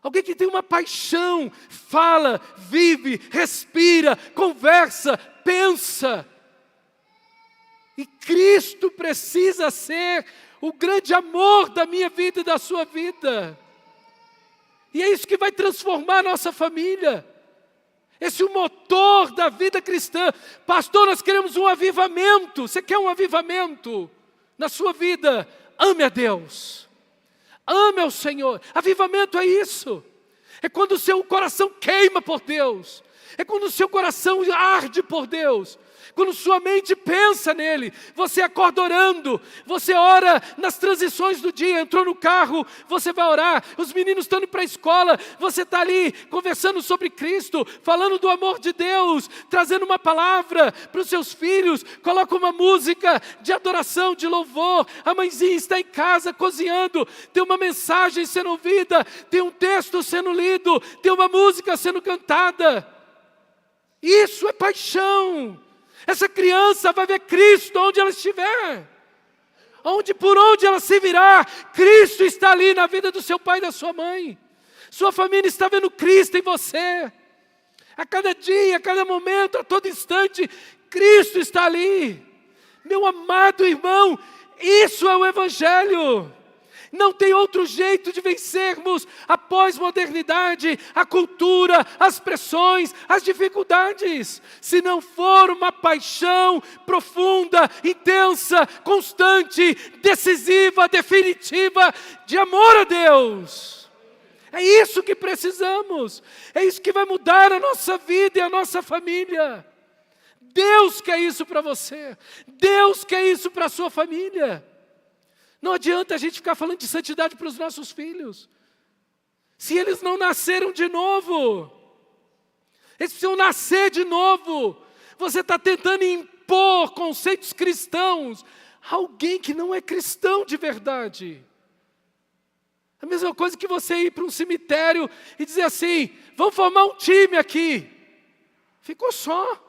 Alguém que tem uma paixão, fala, vive, respira, conversa, pensa. E Cristo precisa ser o grande amor da minha vida e da sua vida. E é isso que vai transformar a nossa família. Esse é o motor da vida cristã. Pastor, nós queremos um avivamento. Você quer um avivamento na sua vida? Ame a Deus. Ame ao Senhor. Avivamento é isso. É quando o seu coração queima por Deus. É quando o seu coração arde por Deus. Quando sua mente pensa nele, você acorda orando, você ora nas transições do dia, entrou no carro, você vai orar, os meninos estão indo para a escola, você está ali conversando sobre Cristo, falando do amor de Deus, trazendo uma palavra para os seus filhos, coloca uma música de adoração, de louvor, a mãezinha está em casa cozinhando, tem uma mensagem sendo ouvida, tem um texto sendo lido, tem uma música sendo cantada. Isso é paixão. Essa criança vai ver Cristo onde ela estiver. Por onde ela se virar, Cristo está ali na vida do seu pai e da sua mãe. Sua família está vendo Cristo em você. A cada dia, a cada momento, a todo instante, Cristo está ali. Meu amado irmão, isso é o Evangelho. Não tem outro jeito de vencermos a pós-modernidade, a cultura, as pressões, as dificuldades. Se não for uma paixão profunda, intensa, constante, decisiva, definitiva, de amor a Deus. É isso que precisamos. É isso que vai mudar a nossa vida e a nossa família. Deus quer isso para você. Deus quer isso para a sua família. Não adianta a gente ficar falando de santidade para os nossos filhos, se eles não nasceram de novo. Eles precisam nascer de novo. Você está tentando impor conceitos cristãos a alguém que não é cristão de verdade. A mesma coisa que você ir para um cemitério e dizer assim, vamos formar um time aqui. Ficou só.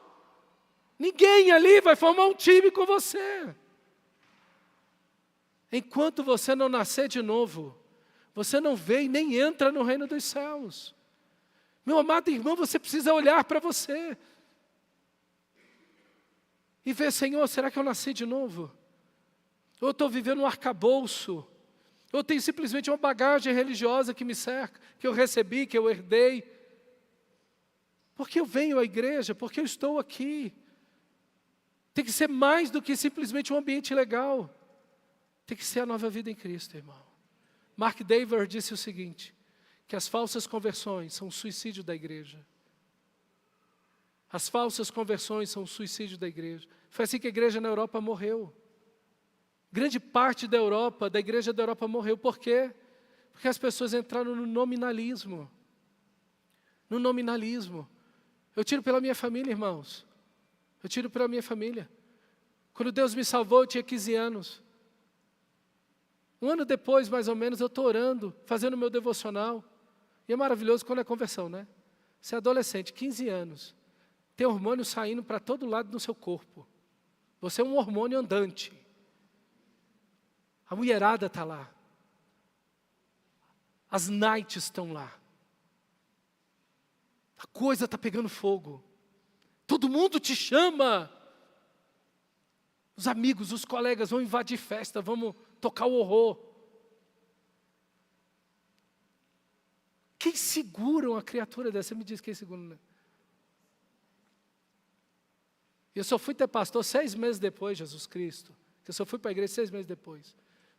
Ninguém ali vai formar um time com você. Enquanto você não nascer de novo, você não vê e nem entra no reino dos céus. Meu amado irmão, você precisa olhar para você e ver, Senhor, será que eu nasci de novo? Ou eu estou vivendo um arcabouço? Ou eu tenho simplesmente uma bagagem religiosa que me cerca, que eu recebi, que eu herdei? Porque eu venho à igreja, porque eu estou aqui. Tem que ser mais do que simplesmente um ambiente legal. Tem que ser a nova vida em Cristo, irmão. Mark Dever disse o seguinte, que as falsas conversões são o suicídio da igreja. As falsas conversões são o suicídio da igreja. Foi assim que a igreja na Europa morreu. Grande parte da Europa, da igreja da Europa morreu. Por quê? Porque as pessoas entraram no nominalismo. No nominalismo. Eu tiro pela minha família, irmãos. Eu tiro pela minha família. Quando Deus me salvou, eu tinha 15 anos. Um ano depois, mais ou menos, eu estou orando, fazendo o meu devocional. E é maravilhoso quando é conversão, né? Você é adolescente, 15 anos. Tem hormônio saindo para todo lado do seu corpo. Você é um hormônio andante. A mulherada está lá. As nights estão lá. A coisa está pegando fogo. Todo mundo te chama. Os amigos, os colegas vão invadir festa, vamos tocar o horror. Quem segura uma criatura dessa? Você me diz quem segura, né? Eu só fui ter pastor 6 meses depois, Jesus Cristo. Eu só fui para a igreja 6 meses depois.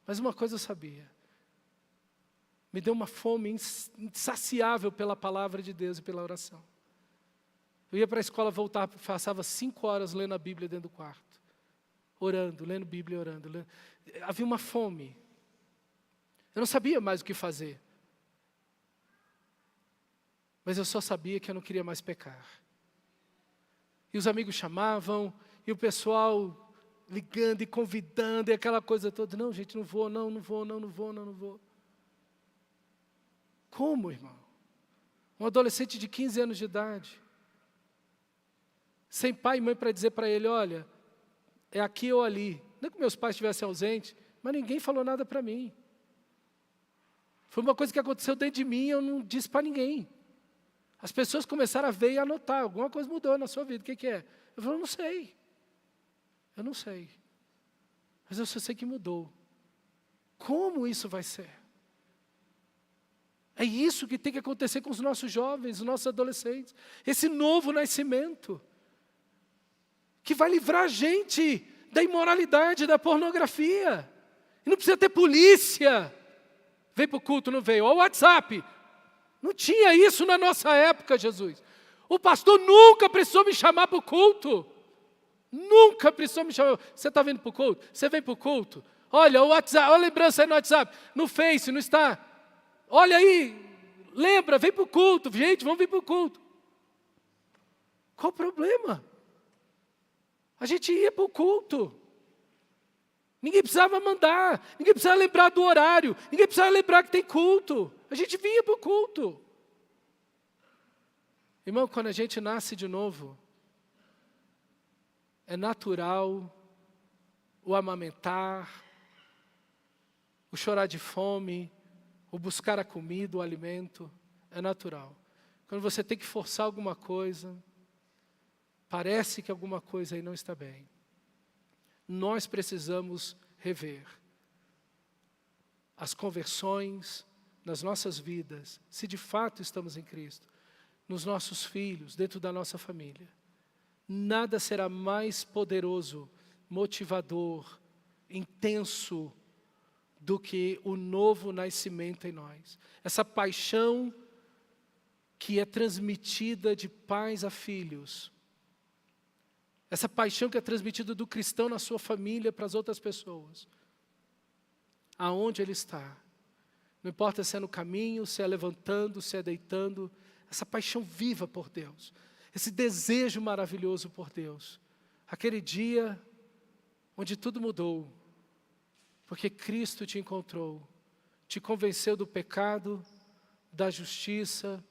Mas uma coisa eu sabia. Me deu uma fome insaciável pela palavra de Deus e pela oração. Eu ia para a escola, voltava, passava 5 horas lendo a Bíblia dentro do quarto. Orando, lendo Bíblia, orando. Lendo. Havia uma fome. Eu não sabia mais o que fazer. Mas eu só sabia que eu não queria mais pecar. E os amigos chamavam, e o pessoal ligando e convidando, e aquela coisa toda. Não, gente, não vou. Como, irmão? Um adolescente de 15 anos de idade. Sem pai e mãe para dizer para ele, olha, é aqui ou ali. Não que meus pais estivessem ausentes, mas ninguém falou nada para mim. Foi uma coisa que aconteceu dentro de mim e eu não disse para ninguém. As pessoas começaram a ver e a notar, alguma coisa mudou na sua vida, o que é? Eu falei, eu não sei, mas eu só sei que mudou. Como isso vai ser? É isso que tem que acontecer com os nossos jovens, os nossos adolescentes, esse novo nascimento, que vai livrar a gente da imoralidade, da pornografia, e não precisa ter polícia, veio para o culto, não veio, ó o WhatsApp, não tinha isso na nossa época, Jesus. O pastor nunca precisou me chamar para o culto. Nunca precisou me chamar. Você está vindo para o culto? Você vem para o culto? Olha, o WhatsApp, olha a lembrança aí no WhatsApp. No Face, não está? Olha aí, lembra, vem para o culto. Gente, vamos vir para o culto. Qual o problema? A gente ia para o culto. Ninguém precisava mandar, ninguém precisava lembrar do horário, ninguém precisava lembrar que tem culto. A gente vinha para o culto. Irmão, quando a gente nasce de novo, é natural o amamentar, o chorar de fome, o buscar a comida, o alimento, é natural. Quando você tem que forçar alguma coisa, parece que alguma coisa aí não está bem. Nós precisamos rever as conversões nas nossas vidas, se de fato estamos em Cristo, nos nossos filhos, dentro da nossa família. Nada será mais poderoso, motivador, intenso, do que o novo nascimento em nós. Essa paixão que é transmitida de pais a filhos. Essa paixão que é transmitida do cristão na sua família para as outras pessoas. Aonde ele está. Não importa se é no caminho, se é levantando, se é deitando. Essa paixão viva por Deus. Esse desejo maravilhoso por Deus. Aquele dia onde tudo mudou. Porque Cristo te encontrou. Te convenceu do pecado, da justiça,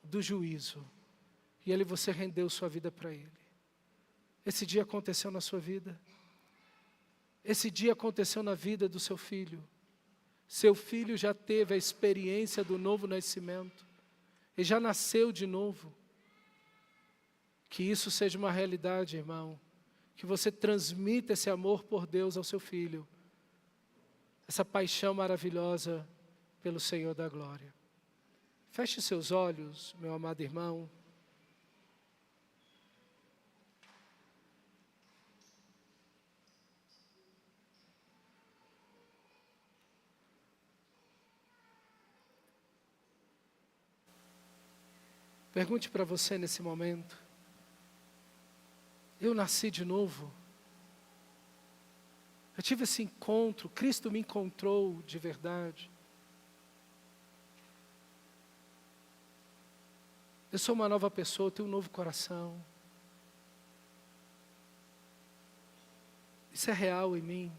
do juízo. E ali você rendeu sua vida para Ele. Esse dia aconteceu na sua vida. Esse dia aconteceu na vida do seu filho. Seu filho já teve a experiência do novo nascimento. Ele já nasceu de novo. Que isso seja uma realidade, irmão. Que você transmita esse amor por Deus ao seu filho. Essa paixão maravilhosa pelo Senhor da glória. Feche seus olhos, meu amado irmão. Pergunte para você nesse momento: eu nasci de novo? Eu tive esse encontro, Cristo me encontrou de verdade? Eu sou uma nova pessoa, eu tenho um novo coração. Isso é real em mim?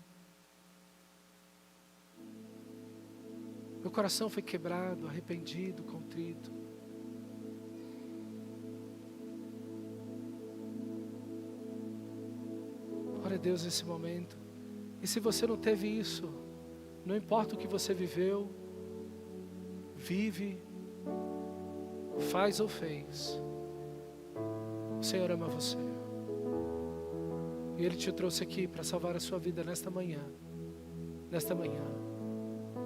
Meu coração foi quebrado, arrependido, contrito. Glória a Deus nesse momento. E se você não teve isso, não importa o que você viveu, vive, faz ou fez, o Senhor ama você. E Ele te trouxe aqui para salvar a sua vida nesta manhã. Nesta manhã.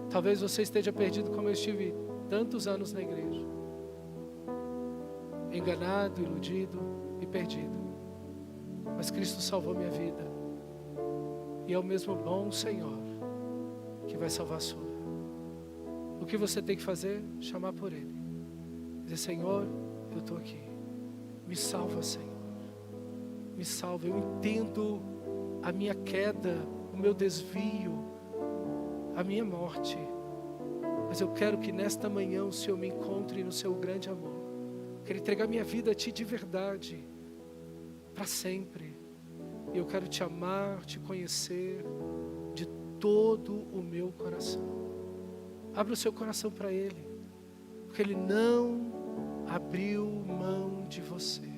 Talvez você esteja perdido como eu estive tantos anos na igreja. Enganado, iludido e perdido. Mas Cristo salvou minha vida. E é o mesmo bom Senhor que vai salvar a sua. O que você tem que fazer? Chamar por Ele. Dizer: Senhor, eu estou aqui. Me salva, Senhor. Me salva. Eu entendo a minha queda, o meu desvio, a minha morte. Mas eu quero que nesta manhã o Senhor me encontre no seu grande amor. Quero entregar minha vida a Ti de verdade, para sempre. E eu quero Te amar, Te conhecer de todo o meu coração. Abra o seu coração para Ele, porque Ele não abriu mão de você.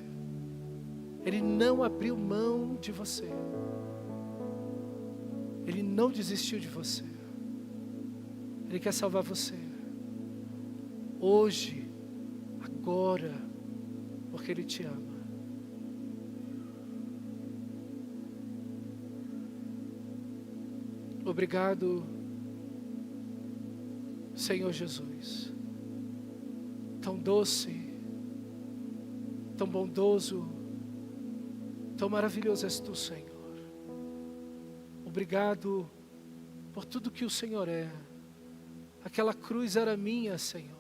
Ele não abriu mão de você. Ele não desistiu de você. Ele quer salvar você. Hoje, agora, porque Ele te ama. Obrigado, Senhor Jesus. Tão doce, tão bondoso, tão maravilhoso és Tu, Senhor. Obrigado por tudo que o Senhor é. Aquela cruz era minha, Senhor.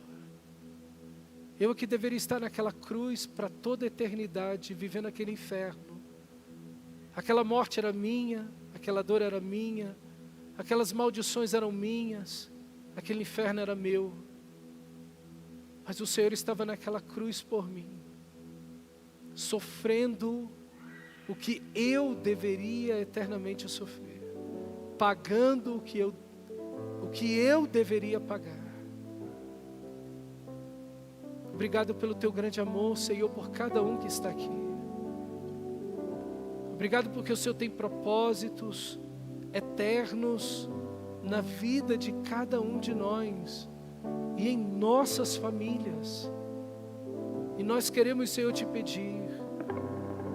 Eu que deveria estar naquela cruz para toda a eternidade, vivendo aquele inferno. Aquela morte era minha, aquela dor era minha, aquelas maldições eram minhas, aquele inferno era meu. Mas o Senhor estava naquela cruz por mim, sofrendo o que eu deveria eternamente sofrer, pagando o que eu deveria pagar. Obrigado pelo Teu grande amor, Senhor, por cada um que está aqui. Obrigado porque o Senhor tem propósitos eternos na vida de cada um de nós e em nossas famílias. E nós queremos, Senhor, Te pedir,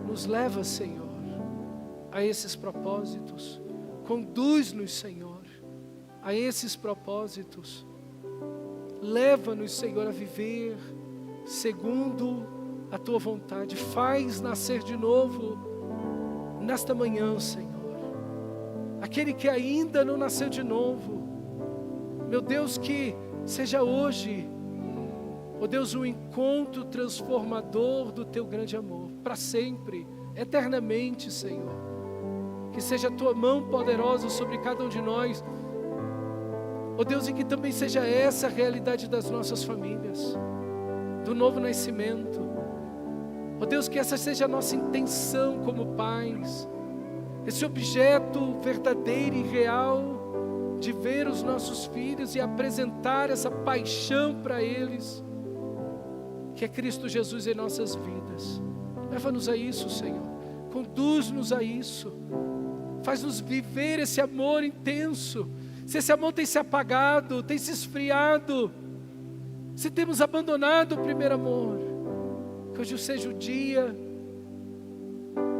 nos leva, Senhor, a esses propósitos. Conduz-nos, Senhor, a esses propósitos. Leva-nos, Senhor, a viver segundo a Tua vontade. Faz nascer de novo nesta manhã, Senhor. Aquele que ainda não nasceu de novo, meu Deus, que seja hoje, ó Deus, um encontro transformador do Teu grande amor, para sempre, eternamente, Senhor. Que seja a Tua mão poderosa sobre cada um de nós, ó Deus, e que também seja essa a realidade das nossas famílias, do novo nascimento. Ó Deus, que essa seja a nossa intenção como pais, esse objeto verdadeiro e real de ver os nossos filhos e apresentar essa paixão para eles, que é Cristo Jesus em nossas vidas. Leva-nos a isso, Senhor. Conduz-nos a isso. Faz-nos viver esse amor intenso. Se esse amor tem se apagado, tem se esfriado, se temos abandonado o primeiro amor, que hoje seja o dia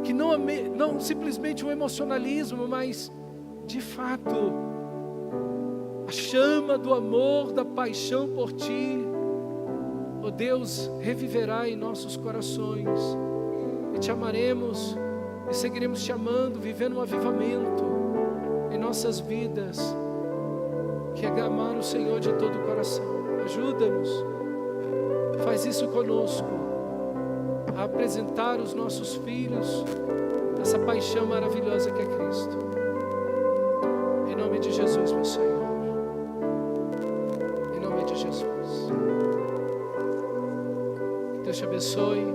que não simplesmente um emocionalismo, mas de fato a chama do amor, da paixão por Ti, ó Deus, reviverá em nossos corações, e Te amaremos e seguiremos Te amando, vivendo um avivamento em nossas vidas, que é amar o Senhor de todo o coração. Ajuda-nos, faz isso conosco. a apresentar os nossos filhos essa paixão maravilhosa que é Cristo. Em nome de Jesus, meu Senhor. Em nome de Jesus. Que Deus te abençoe.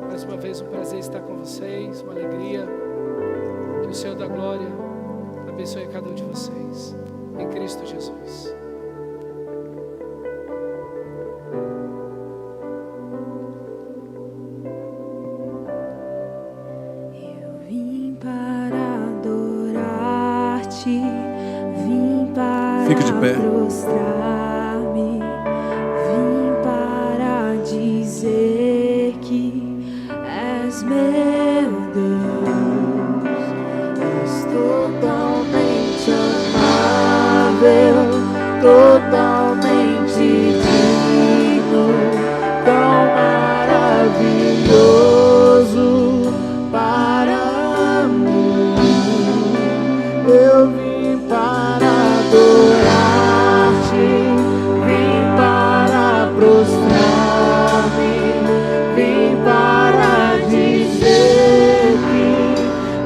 Mais uma vez um prazer estar com vocês, uma alegria. Que o Senhor da glória abençoe a cada um de vocês. Em Cristo Jesus. Eu vim para adorar-te, vim para Fique de pé. prostrar-me, vim para dizer que és meu Deus. És totalmente amável, totalmente digno, tão maravilhoso para mim. Eu vim para adorar-te, vim para prostrar-me, vim para dizer que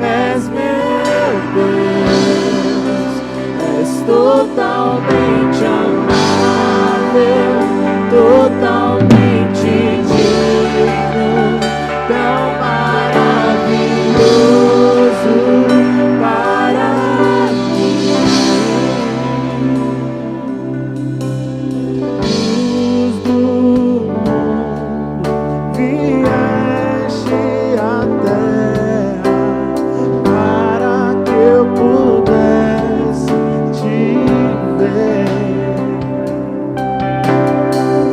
és meu Deus. És totalmente amável, totalmente digno, tão maravilhoso para mim. Luz do mundo, vieste à terra para que eu pudesse te ver.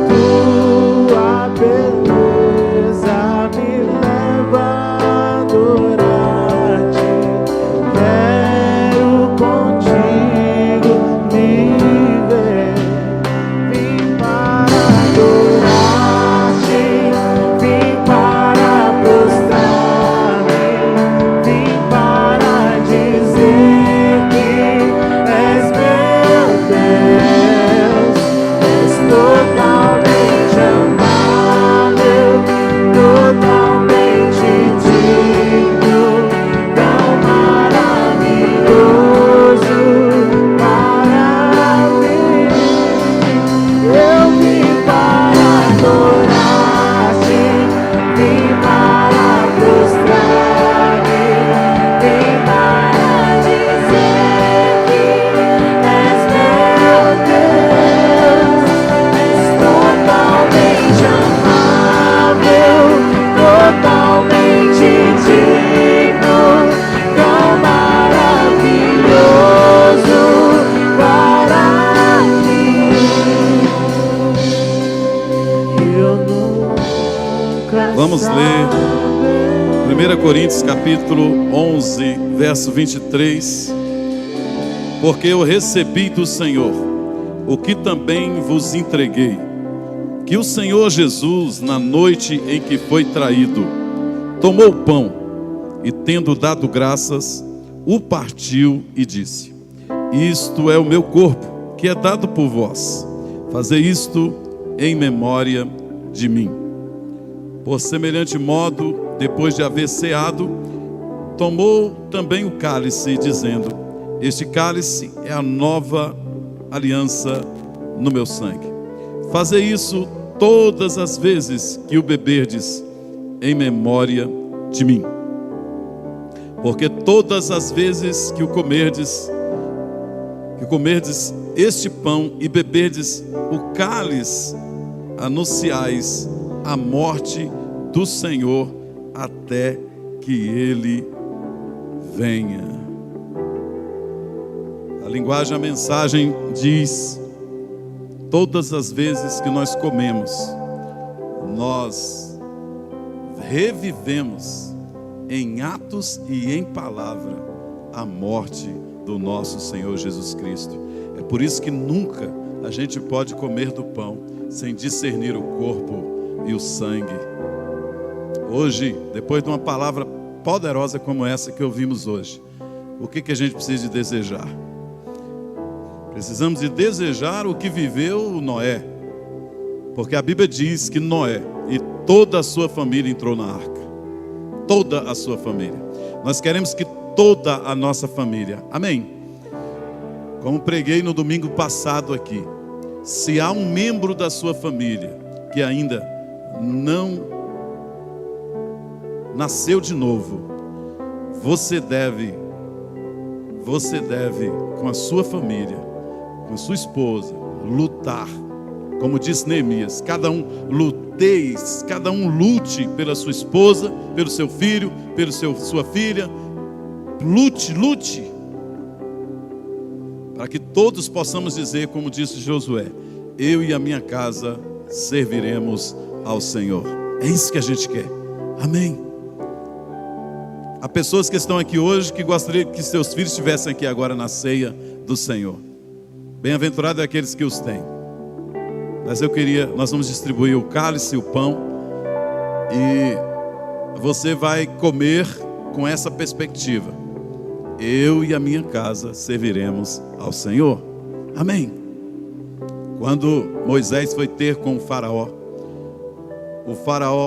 Tua beleza me leva a adorar-te. Quero contigo viver. Vim para adorar-te, vim para prostrar-me, vim para dizer que és meu Deus. És totalmente amável, totalmente digno, tão maravilhoso para mim. Eu vim para adorar-te, vim para prostrar-me, vim para dizer que és meu Deus. És totalmente amável, totalmente digno, tão maravilhoso para mim. Eu nunca Vamos ler 1 Coríntios capítulo 11, verso 23. Porque eu recebi do Senhor o que também vos entreguei, que o Senhor Jesus, na noite em que foi traído, tomou o pão e, tendo dado graças, o partiu e disse: isto é o meu corpo, que é dado por vós. Fazei isto em memória de mim. Por semelhante modo, depois de haver ceado, tomou também o cálice, dizendo: este cálice é a nova aliança no meu sangue. Fazei isso todas as vezes que o beberdes, em memória de mim. Porque todas as vezes que comerdes este pão e beberdes o cálice, anunciais a morte do Senhor até que Ele venha. A linguagem, a mensagem diz: todas as vezes que nós comemos, nós revivemos em atos e em palavra a morte do nosso Senhor Jesus Cristo. É por isso que nunca a gente pode comer do pão sem discernir o corpo e o sangue. Hoje, depois de uma palavra poderosa como essa que ouvimos hoje, o que a gente precisa de desejar? Precisamos de desejar o que viveu Noé, porque a Bíblia diz que Noé e toda a sua família entrou na arca. Toda a sua família. Nós queremos que toda a nossa família, amém? Como preguei no domingo passado aqui, se há um membro da sua família que ainda não nasceu de novo, você deve com a sua família, com a sua esposa, lutar. Como disse Neemias, cada um lute pela sua esposa, pelo seu filho, sua filha. Lute. Para que todos possamos dizer, como disse Josué: eu e a minha casa serviremos ao Senhor. É isso que a gente quer. Amém. Há pessoas que estão aqui hoje que gostariam que seus filhos estivessem aqui agora na ceia do Senhor. Bem-aventurado é aqueles que os têm. Mas nós vamos distribuir o cálice e o pão, e você vai comer com essa perspectiva: eu e a minha casa serviremos ao Senhor. Amém. Quando Moisés foi ter com o faraó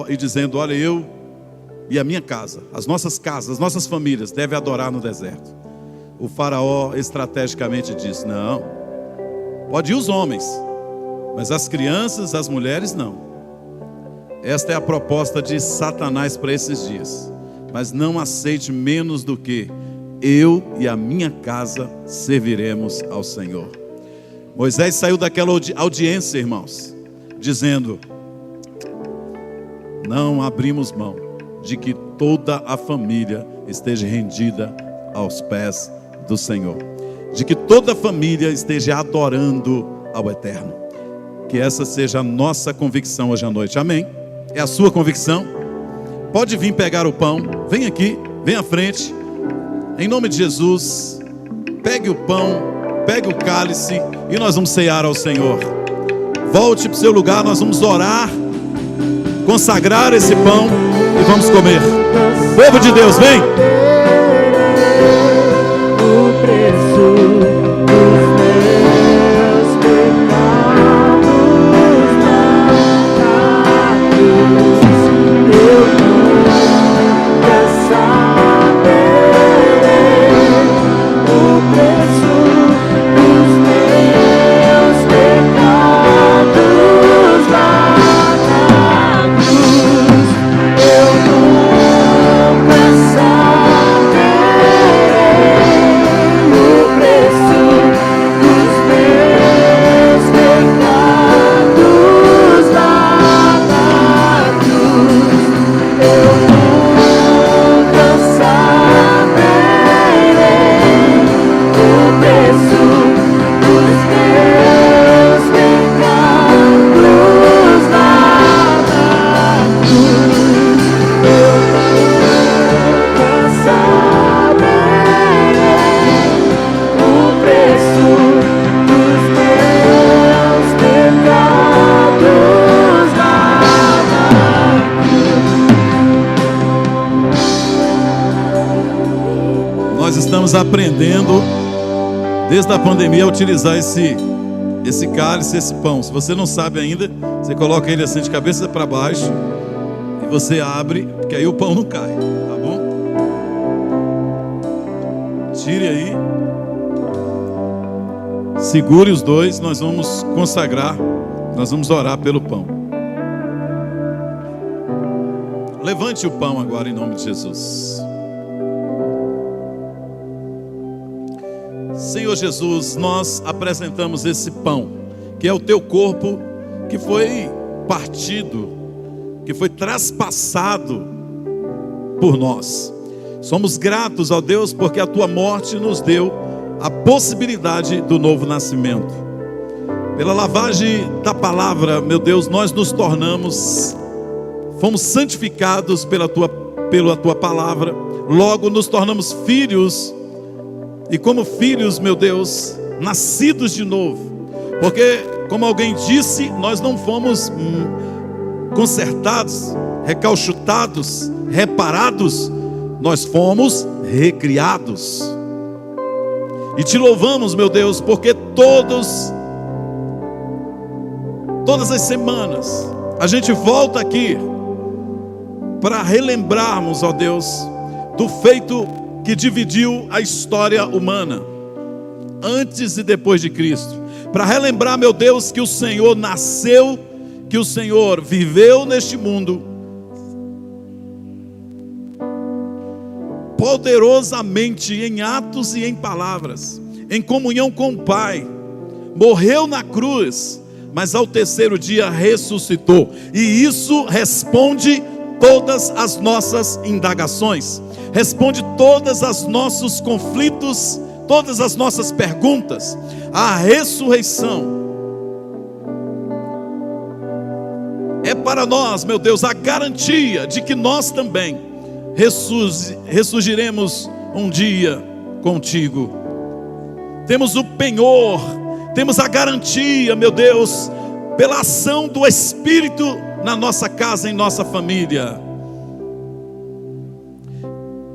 e dizendo: olha, eu e a minha casa, as nossas famílias devem adorar no deserto. O faraó estrategicamente disse: não, pode ir os homens, mas as crianças, as mulheres não. Esta é a proposta de Satanás para esses dias. Mas não aceite menos do que: eu e a minha casa serviremos ao Senhor. Moisés saiu daquela audiência, irmãos, dizendo: não abrimos mão de que toda a família esteja rendida aos pés do Senhor, de que toda a família esteja adorando ao Eterno. Que essa seja a nossa convicção hoje à noite. Amém? É a sua convicção? Pode vir pegar o pão. Vem aqui, vem à frente. Em nome de Jesus, pegue o pão, pegue o cálice e nós vamos cear ao Senhor. Volte para o seu lugar, nós vamos orar, consagrar esse pão e vamos comer. Povo de Deus, vem! O preço dos meus pecados na cruz, eu nunca saberei o preço dos meus pecados na cruz, eu nunca saberei o preço dos meus pecados na cruz, eu nunca saberei o preço dos meus pecados na cruz, eu nunca saberei o preço dos meus pecados na Nós estamos aprendendo desde a pandemia a utilizar esse cálice, esse pão. Se você não sabe ainda, você coloca ele assim de cabeça para baixo e você abre, porque aí o pão não cai, tá bom? Tire aí, segure os dois. Nós vamos consagrar, nós vamos orar pelo pão. Levante o pão agora em nome de Jesus. Senhor Jesus, nós apresentamos esse pão, que é o teu corpo, que foi partido, que foi traspassado por nós. Somos gratos, ó Deus, porque a tua morte nos deu a possibilidade do novo nascimento. Pela lavagem da palavra, meu Deus, nós nos fomos santificados pela tua palavra, logo nos tornamos filhos. E como filhos, meu Deus, nascidos de novo. Porque, como alguém disse, nós não fomos consertados, recauchutados, reparados. Nós fomos recriados. E te louvamos, meu Deus, porque todas as semanas a gente volta aqui para relembrarmos, ó Deus, do feito que dividiu a história humana, antes e depois de Cristo. Para relembrar, meu Deus, que o Senhor nasceu, que o Senhor viveu neste mundo, poderosamente em atos e em palavras, em comunhão com o Pai, morreu na cruz, mas ao terceiro dia ressuscitou. E isso responde todas as nossas indagações, responde todos os nossos conflitos, todas as nossas perguntas. A ressurreição é para nós, meu Deus, a garantia de que nós também ressurgiremos um dia contigo. Temos o penhor, temos a garantia, meu Deus, pela ação do Espírito na nossa casa, em nossa família.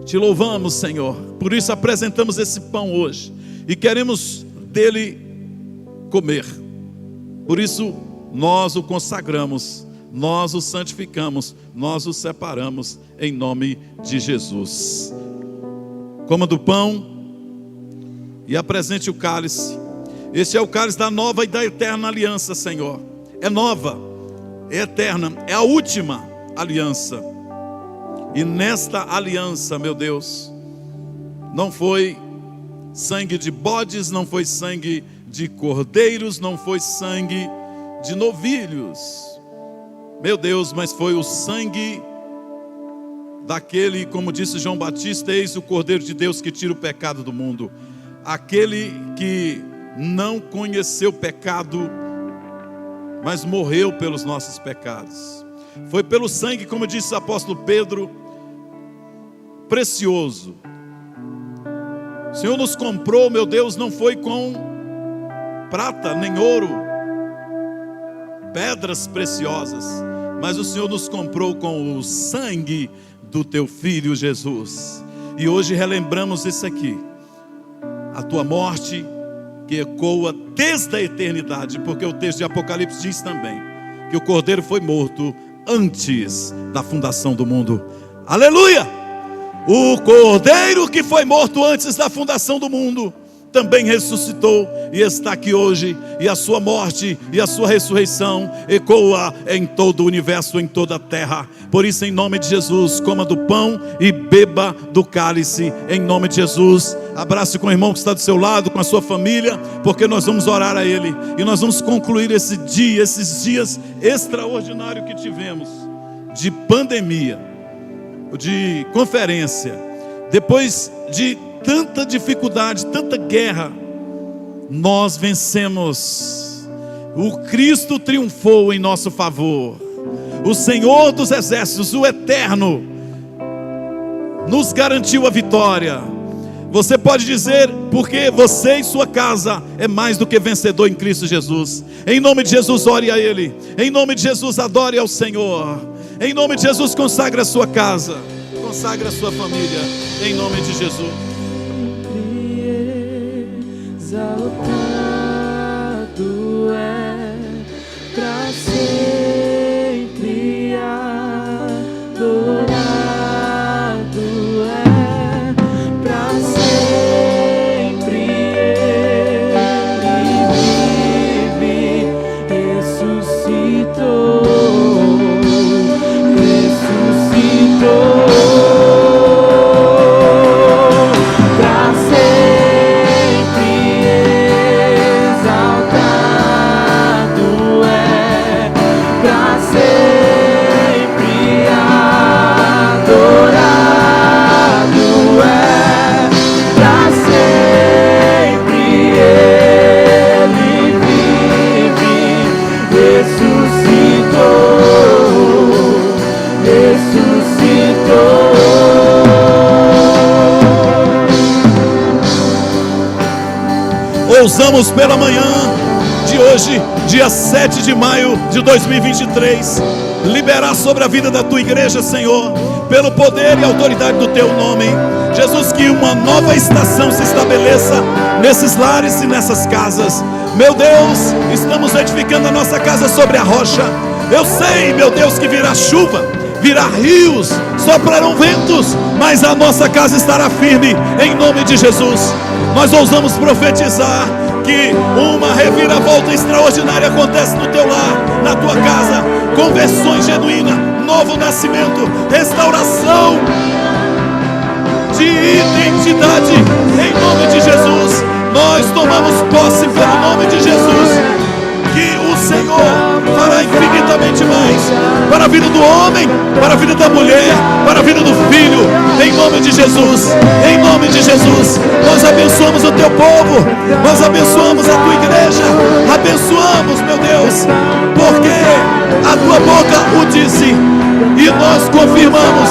Te louvamos, Senhor, por isso apresentamos esse pão hoje e queremos dele comer. Por isso nós o consagramos, nós o santificamos, nós o separamos em nome de Jesus. Coma do pão e apresente o cálice. Este é o cálice da nova e da eterna aliança, Senhor. É nova, é eterna, é a última aliança. E nesta aliança, meu Deus, não foi sangue de bodes, não foi sangue de cordeiros, não foi sangue de novilhos, meu Deus, mas foi o sangue daquele, como disse João Batista: eis o Cordeiro de Deus que tira o pecado do mundo. Aquele que não conheceu pecado, mas morreu pelos nossos pecados. Foi pelo sangue, como disse o apóstolo Pedro, precioso. O Senhor nos comprou, meu Deus, não foi com prata nem ouro, pedras preciosas, mas o Senhor nos comprou com o sangue do teu Filho Jesus. E hoje relembramos isso aqui, a tua morte que ecoa desde a eternidade, porque o texto de Apocalipse diz também que o Cordeiro foi morto antes da fundação do mundo. Aleluia! O Cordeiro que foi morto antes da fundação do mundo também ressuscitou e está aqui hoje, e a sua morte e a sua ressurreição ecoa em todo o universo, em toda a terra. Por isso, em nome de Jesus, coma do pão e beba do cálice, em nome de Jesus. Abrace com o irmão que está do seu lado, com a sua família, porque nós vamos orar a ele e nós vamos concluir esse dia, esses dias extraordinários que tivemos de pandemia, de conferência, depois de tanta dificuldade, tanta guerra, nós vencemos. O Cristo triunfou em nosso favor. O Senhor dos exércitos, o Eterno, nos garantiu a vitória. Você pode dizer, porque você e sua casa é mais do que vencedor em Cristo Jesus. Em nome de Jesus, ore a Ele. Em nome de Jesus, adore ao Senhor. Em nome de Jesus, consagre a sua casa, consagre a sua família, em nome de Jesus. Exaltado é pra sempre, adorado é pra sempre. Ele vive, ressuscitou, pra sempre exaltado é, pra sempre adorado é, pra sempre ele vive, ressuscitou. Ousamos pela manhã de hoje, dia 7 de maio de 2023, liberar sobre a vida da tua igreja, Senhor, pelo poder e autoridade do teu nome, Jesus, que uma nova estação se estabeleça nesses lares e nessas casas. Meu Deus, estamos edificando a nossa casa sobre a rocha. Eu sei, meu Deus, que virá chuva. virá rios, soprarão ventos, mas a nossa casa estará firme, em nome de Jesus. Nós ousamos profetizar que uma reviravolta extraordinária acontece no teu lar, na tua casa, conversões genuínas, novo nascimento, restauração de identidade, em nome de Jesus. Nós tomamos posse pelo nome de Jesus, que o Senhor fará infinitamente mais para a vida do homem, para a vida da mulher, para a vida do filho, em nome de Jesus, em nome de Jesus. Nós abençoamos o teu povo, nós abençoamos a tua igreja, abençoamos, meu Deus, porque a tua boca o disse e nós confirmamos.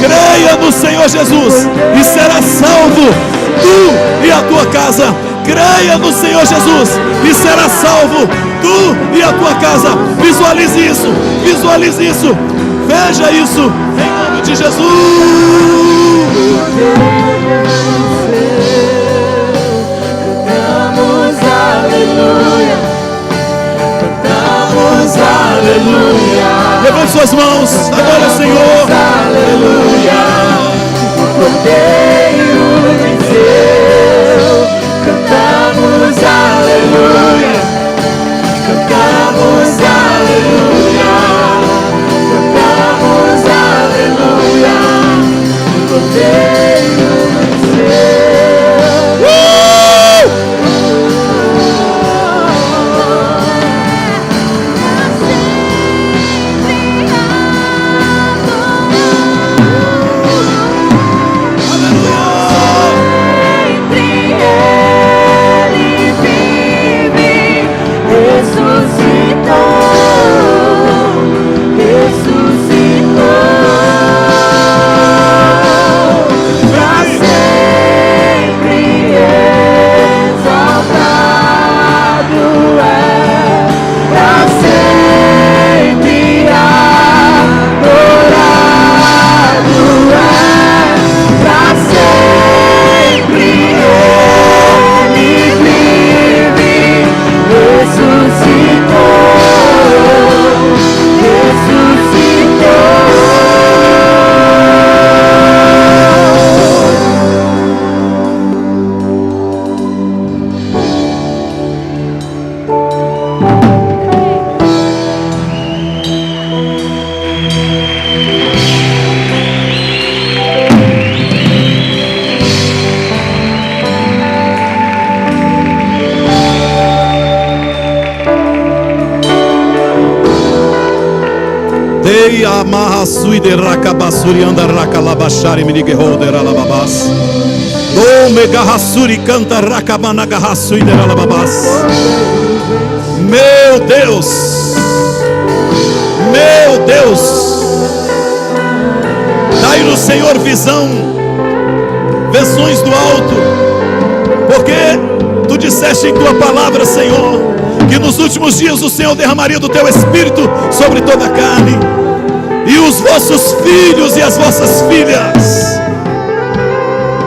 Creia no Senhor Jesus e será salvo, tu e a tua casa. Creia no Senhor Jesus e será salvo, tu e a tua casa. Visualize isso, visualize isso, veja isso, em nome de Jesus. Cantamos aleluia, cantamos aleluia. Levante suas mãos, adore o Senhor. Aleluia, o Cordeiro venceu. Cantamos aleluia, cantamos aleluia, cantamos aleluia, o Cordeiro venceu. Amarra suide rakabasuri anda rakalabashari minige holder alababas. Dome garrasuri canta rakamanagarrasuide alababas. Meu Deus, meu Deus, dai-nos, Senhor, visões do alto, porque tu disseste em tua palavra, Senhor, que nos últimos dias o Senhor derramaria do teu Espírito sobre toda a carne. E os vossos filhos e as vossas filhas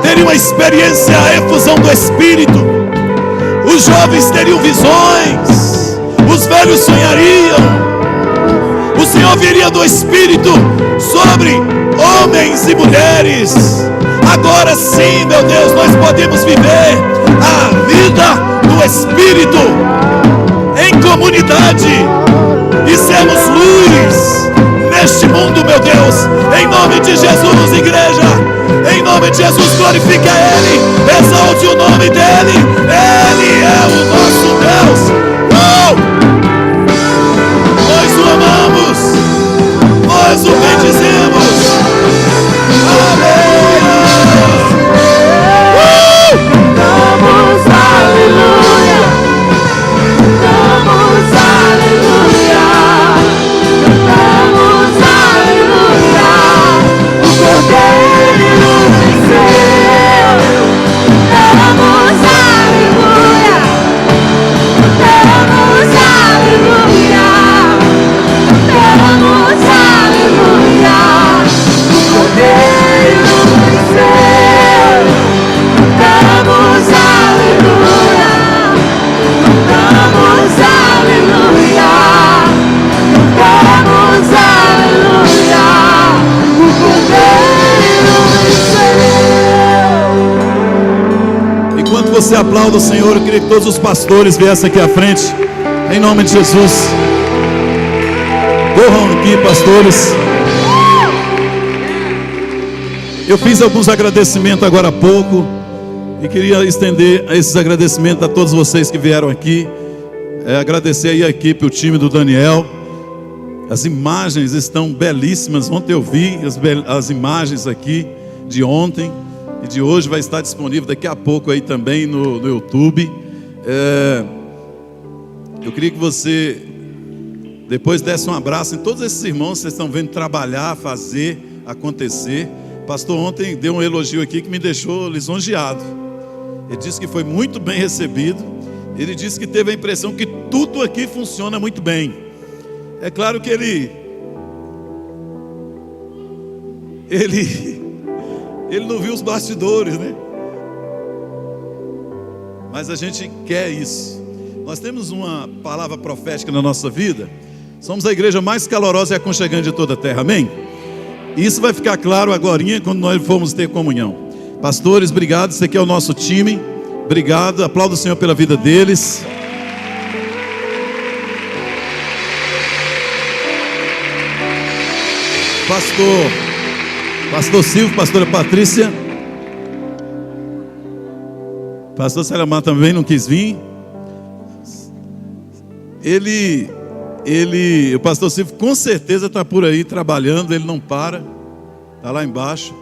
teriam a experiência, a efusão do Espírito. Os jovens teriam visões, os velhos sonhariam. O Senhor viria do Espírito sobre homens e mulheres. Agora sim, meu Deus, nós podemos viver a vida do Espírito em comunidade e sermos luz neste mundo, meu Deus, em nome de Jesus, igreja, em nome de Jesus, glorifique a Ele, exalte o nome dEle, Ele é o nosso Deus. Nós o amamos, nós o bendizemos, aleluia. Cantamos aleluia, cantamos aleluia, cantamos aleluia, o Cordeiro venceu. Cantamos aleluia. você aplauda o Senhor, eu queria que todos os pastores viessem aqui à frente, em nome de Jesus. Corram aqui, pastores. Eu fiz alguns agradecimentos agora há pouco e queria estender esses agradecimentos a todos vocês que vieram aqui. Agradecer aí a equipe, o time do Daniel. As imagens estão belíssimas. Ontem eu vi as imagens aqui de ontem e de hoje. Vai estar disponível daqui a pouco aí também no YouTube. Eu queria que você depois desse um abraço em todos esses irmãos que vocês estão vendo trabalhar, fazer, acontecer. O pastor ontem deu um elogio aqui que me deixou lisonjeado. Ele disse que foi muito bem recebido. Ele disse que teve a impressão que tudo aqui funciona muito bem. É claro que ele não viu os bastidores, né? Mas a gente quer isso. Nós temos uma palavra profética na nossa vida. Somos a igreja mais calorosa e aconchegante de toda a terra, amém? E isso vai ficar claro agora, quando nós formos ter comunhão. Pastores, obrigado, esse aqui é o nosso time. Obrigado, aplaudo o Senhor pela vida deles. Pastor Silvio, pastora Patrícia. Pastor Selamar também não quis vir. O pastor Silvio com certeza está por aí trabalhando, ele não para, está lá embaixo.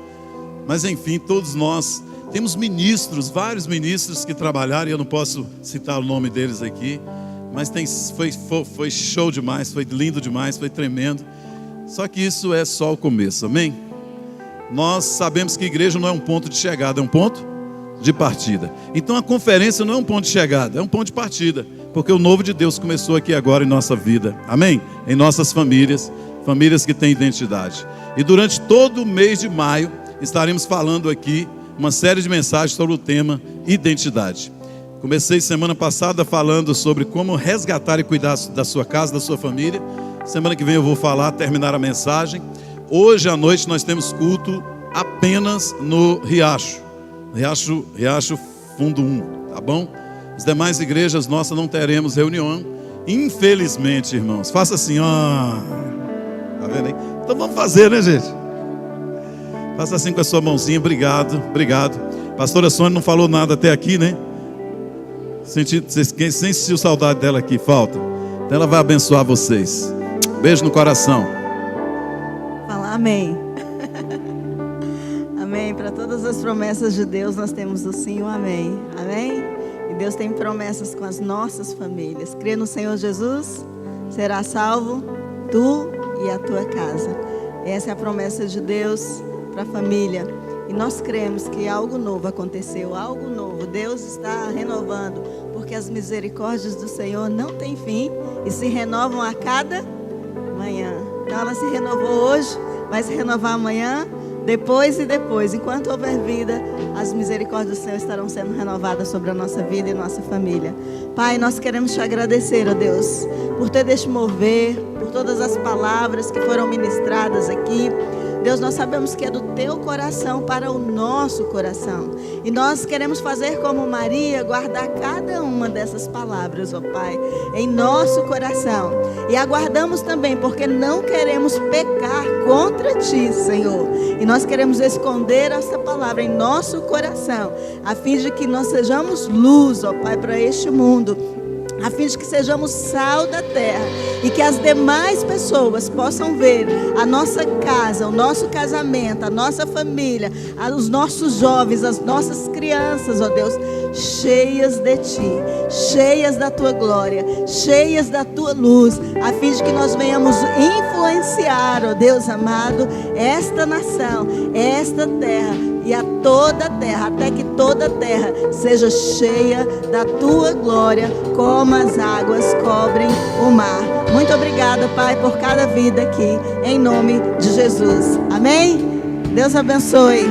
Mas enfim, todos nós temos ministros, vários ministros que trabalharam, e eu não posso citar o nome deles aqui, mas foi show demais, foi lindo demais, foi tremendo. Só que isso é só o começo, amém? Nós sabemos que a igreja não é um ponto de chegada, é um ponto de partida. Então a conferência não é um ponto de chegada, é um ponto de partida, porque o novo de Deus começou aqui agora em nossa vida, amém? Em nossas famílias, famílias que têm identidade. E durante todo o mês de maio estaremos falando aqui uma série de mensagens sobre o tema identidade. Comecei semana passada falando sobre como resgatar e cuidar da sua casa, da sua família. Semana que vem eu vou terminar a mensagem. Hoje à noite nós temos culto apenas no Riacho Fundo 1, tá bom? As demais igrejas nossas não teremos reunião, infelizmente, irmãos. Faça assim, ó. Tá vendo aí? Então vamos fazer, né, gente? Faça assim com a sua mãozinha, obrigado. Pastora Sônia não falou nada até aqui, né? Quem sentiu saudade dela aqui? Falta. Então ela vai abençoar vocês. Beijo no coração. Fala amém. Amém. Para todas as promessas de Deus nós temos o sim e o amém. Amém? E Deus tem promessas com as nossas famílias. Crê no Senhor Jesus, será salvo tu e a tua casa. Essa é a promessa de Deus para a família. E nós cremos que algo novo aconteceu, algo novo. Deus está renovando, porque as misericórdias do Senhor não têm fim e se renovam a cada manhã. Então ela se renovou hoje, vai se renovar amanhã, depois e depois. Enquanto houver vida, as misericórdias do Senhor estarão sendo renovadas sobre a nossa vida e nossa família. Pai, nós queremos te agradecer, ó Deus, por ter este mover, por todas as palavras que foram ministradas aqui. Deus, nós sabemos que é do teu coração para o nosso coração. E nós queremos fazer como Maria, guardar cada uma dessas palavras, ó Pai, em nosso coração. E aguardamos também, porque não queremos pecar contra ti, Senhor. E nós queremos esconder essa palavra em nosso coração, a fim de que nós sejamos luz, ó Pai, para este mundo, a fim de que sejamos sal da terra e que as demais pessoas possam ver a nossa casa, o nosso casamento, a nossa família, os nossos jovens, as nossas crianças, ó Deus, cheias de Ti, cheias da Tua glória, cheias da Tua luz, a fim de que nós venhamos influenciar, ó Deus amado, esta nação, esta terra e a toda a terra, até que toda a terra seja cheia da Tua glória, como as águas cobrem o mar. Muito obrigada, Pai, por cada vida aqui, em nome de Jesus. Amém? Deus abençoe.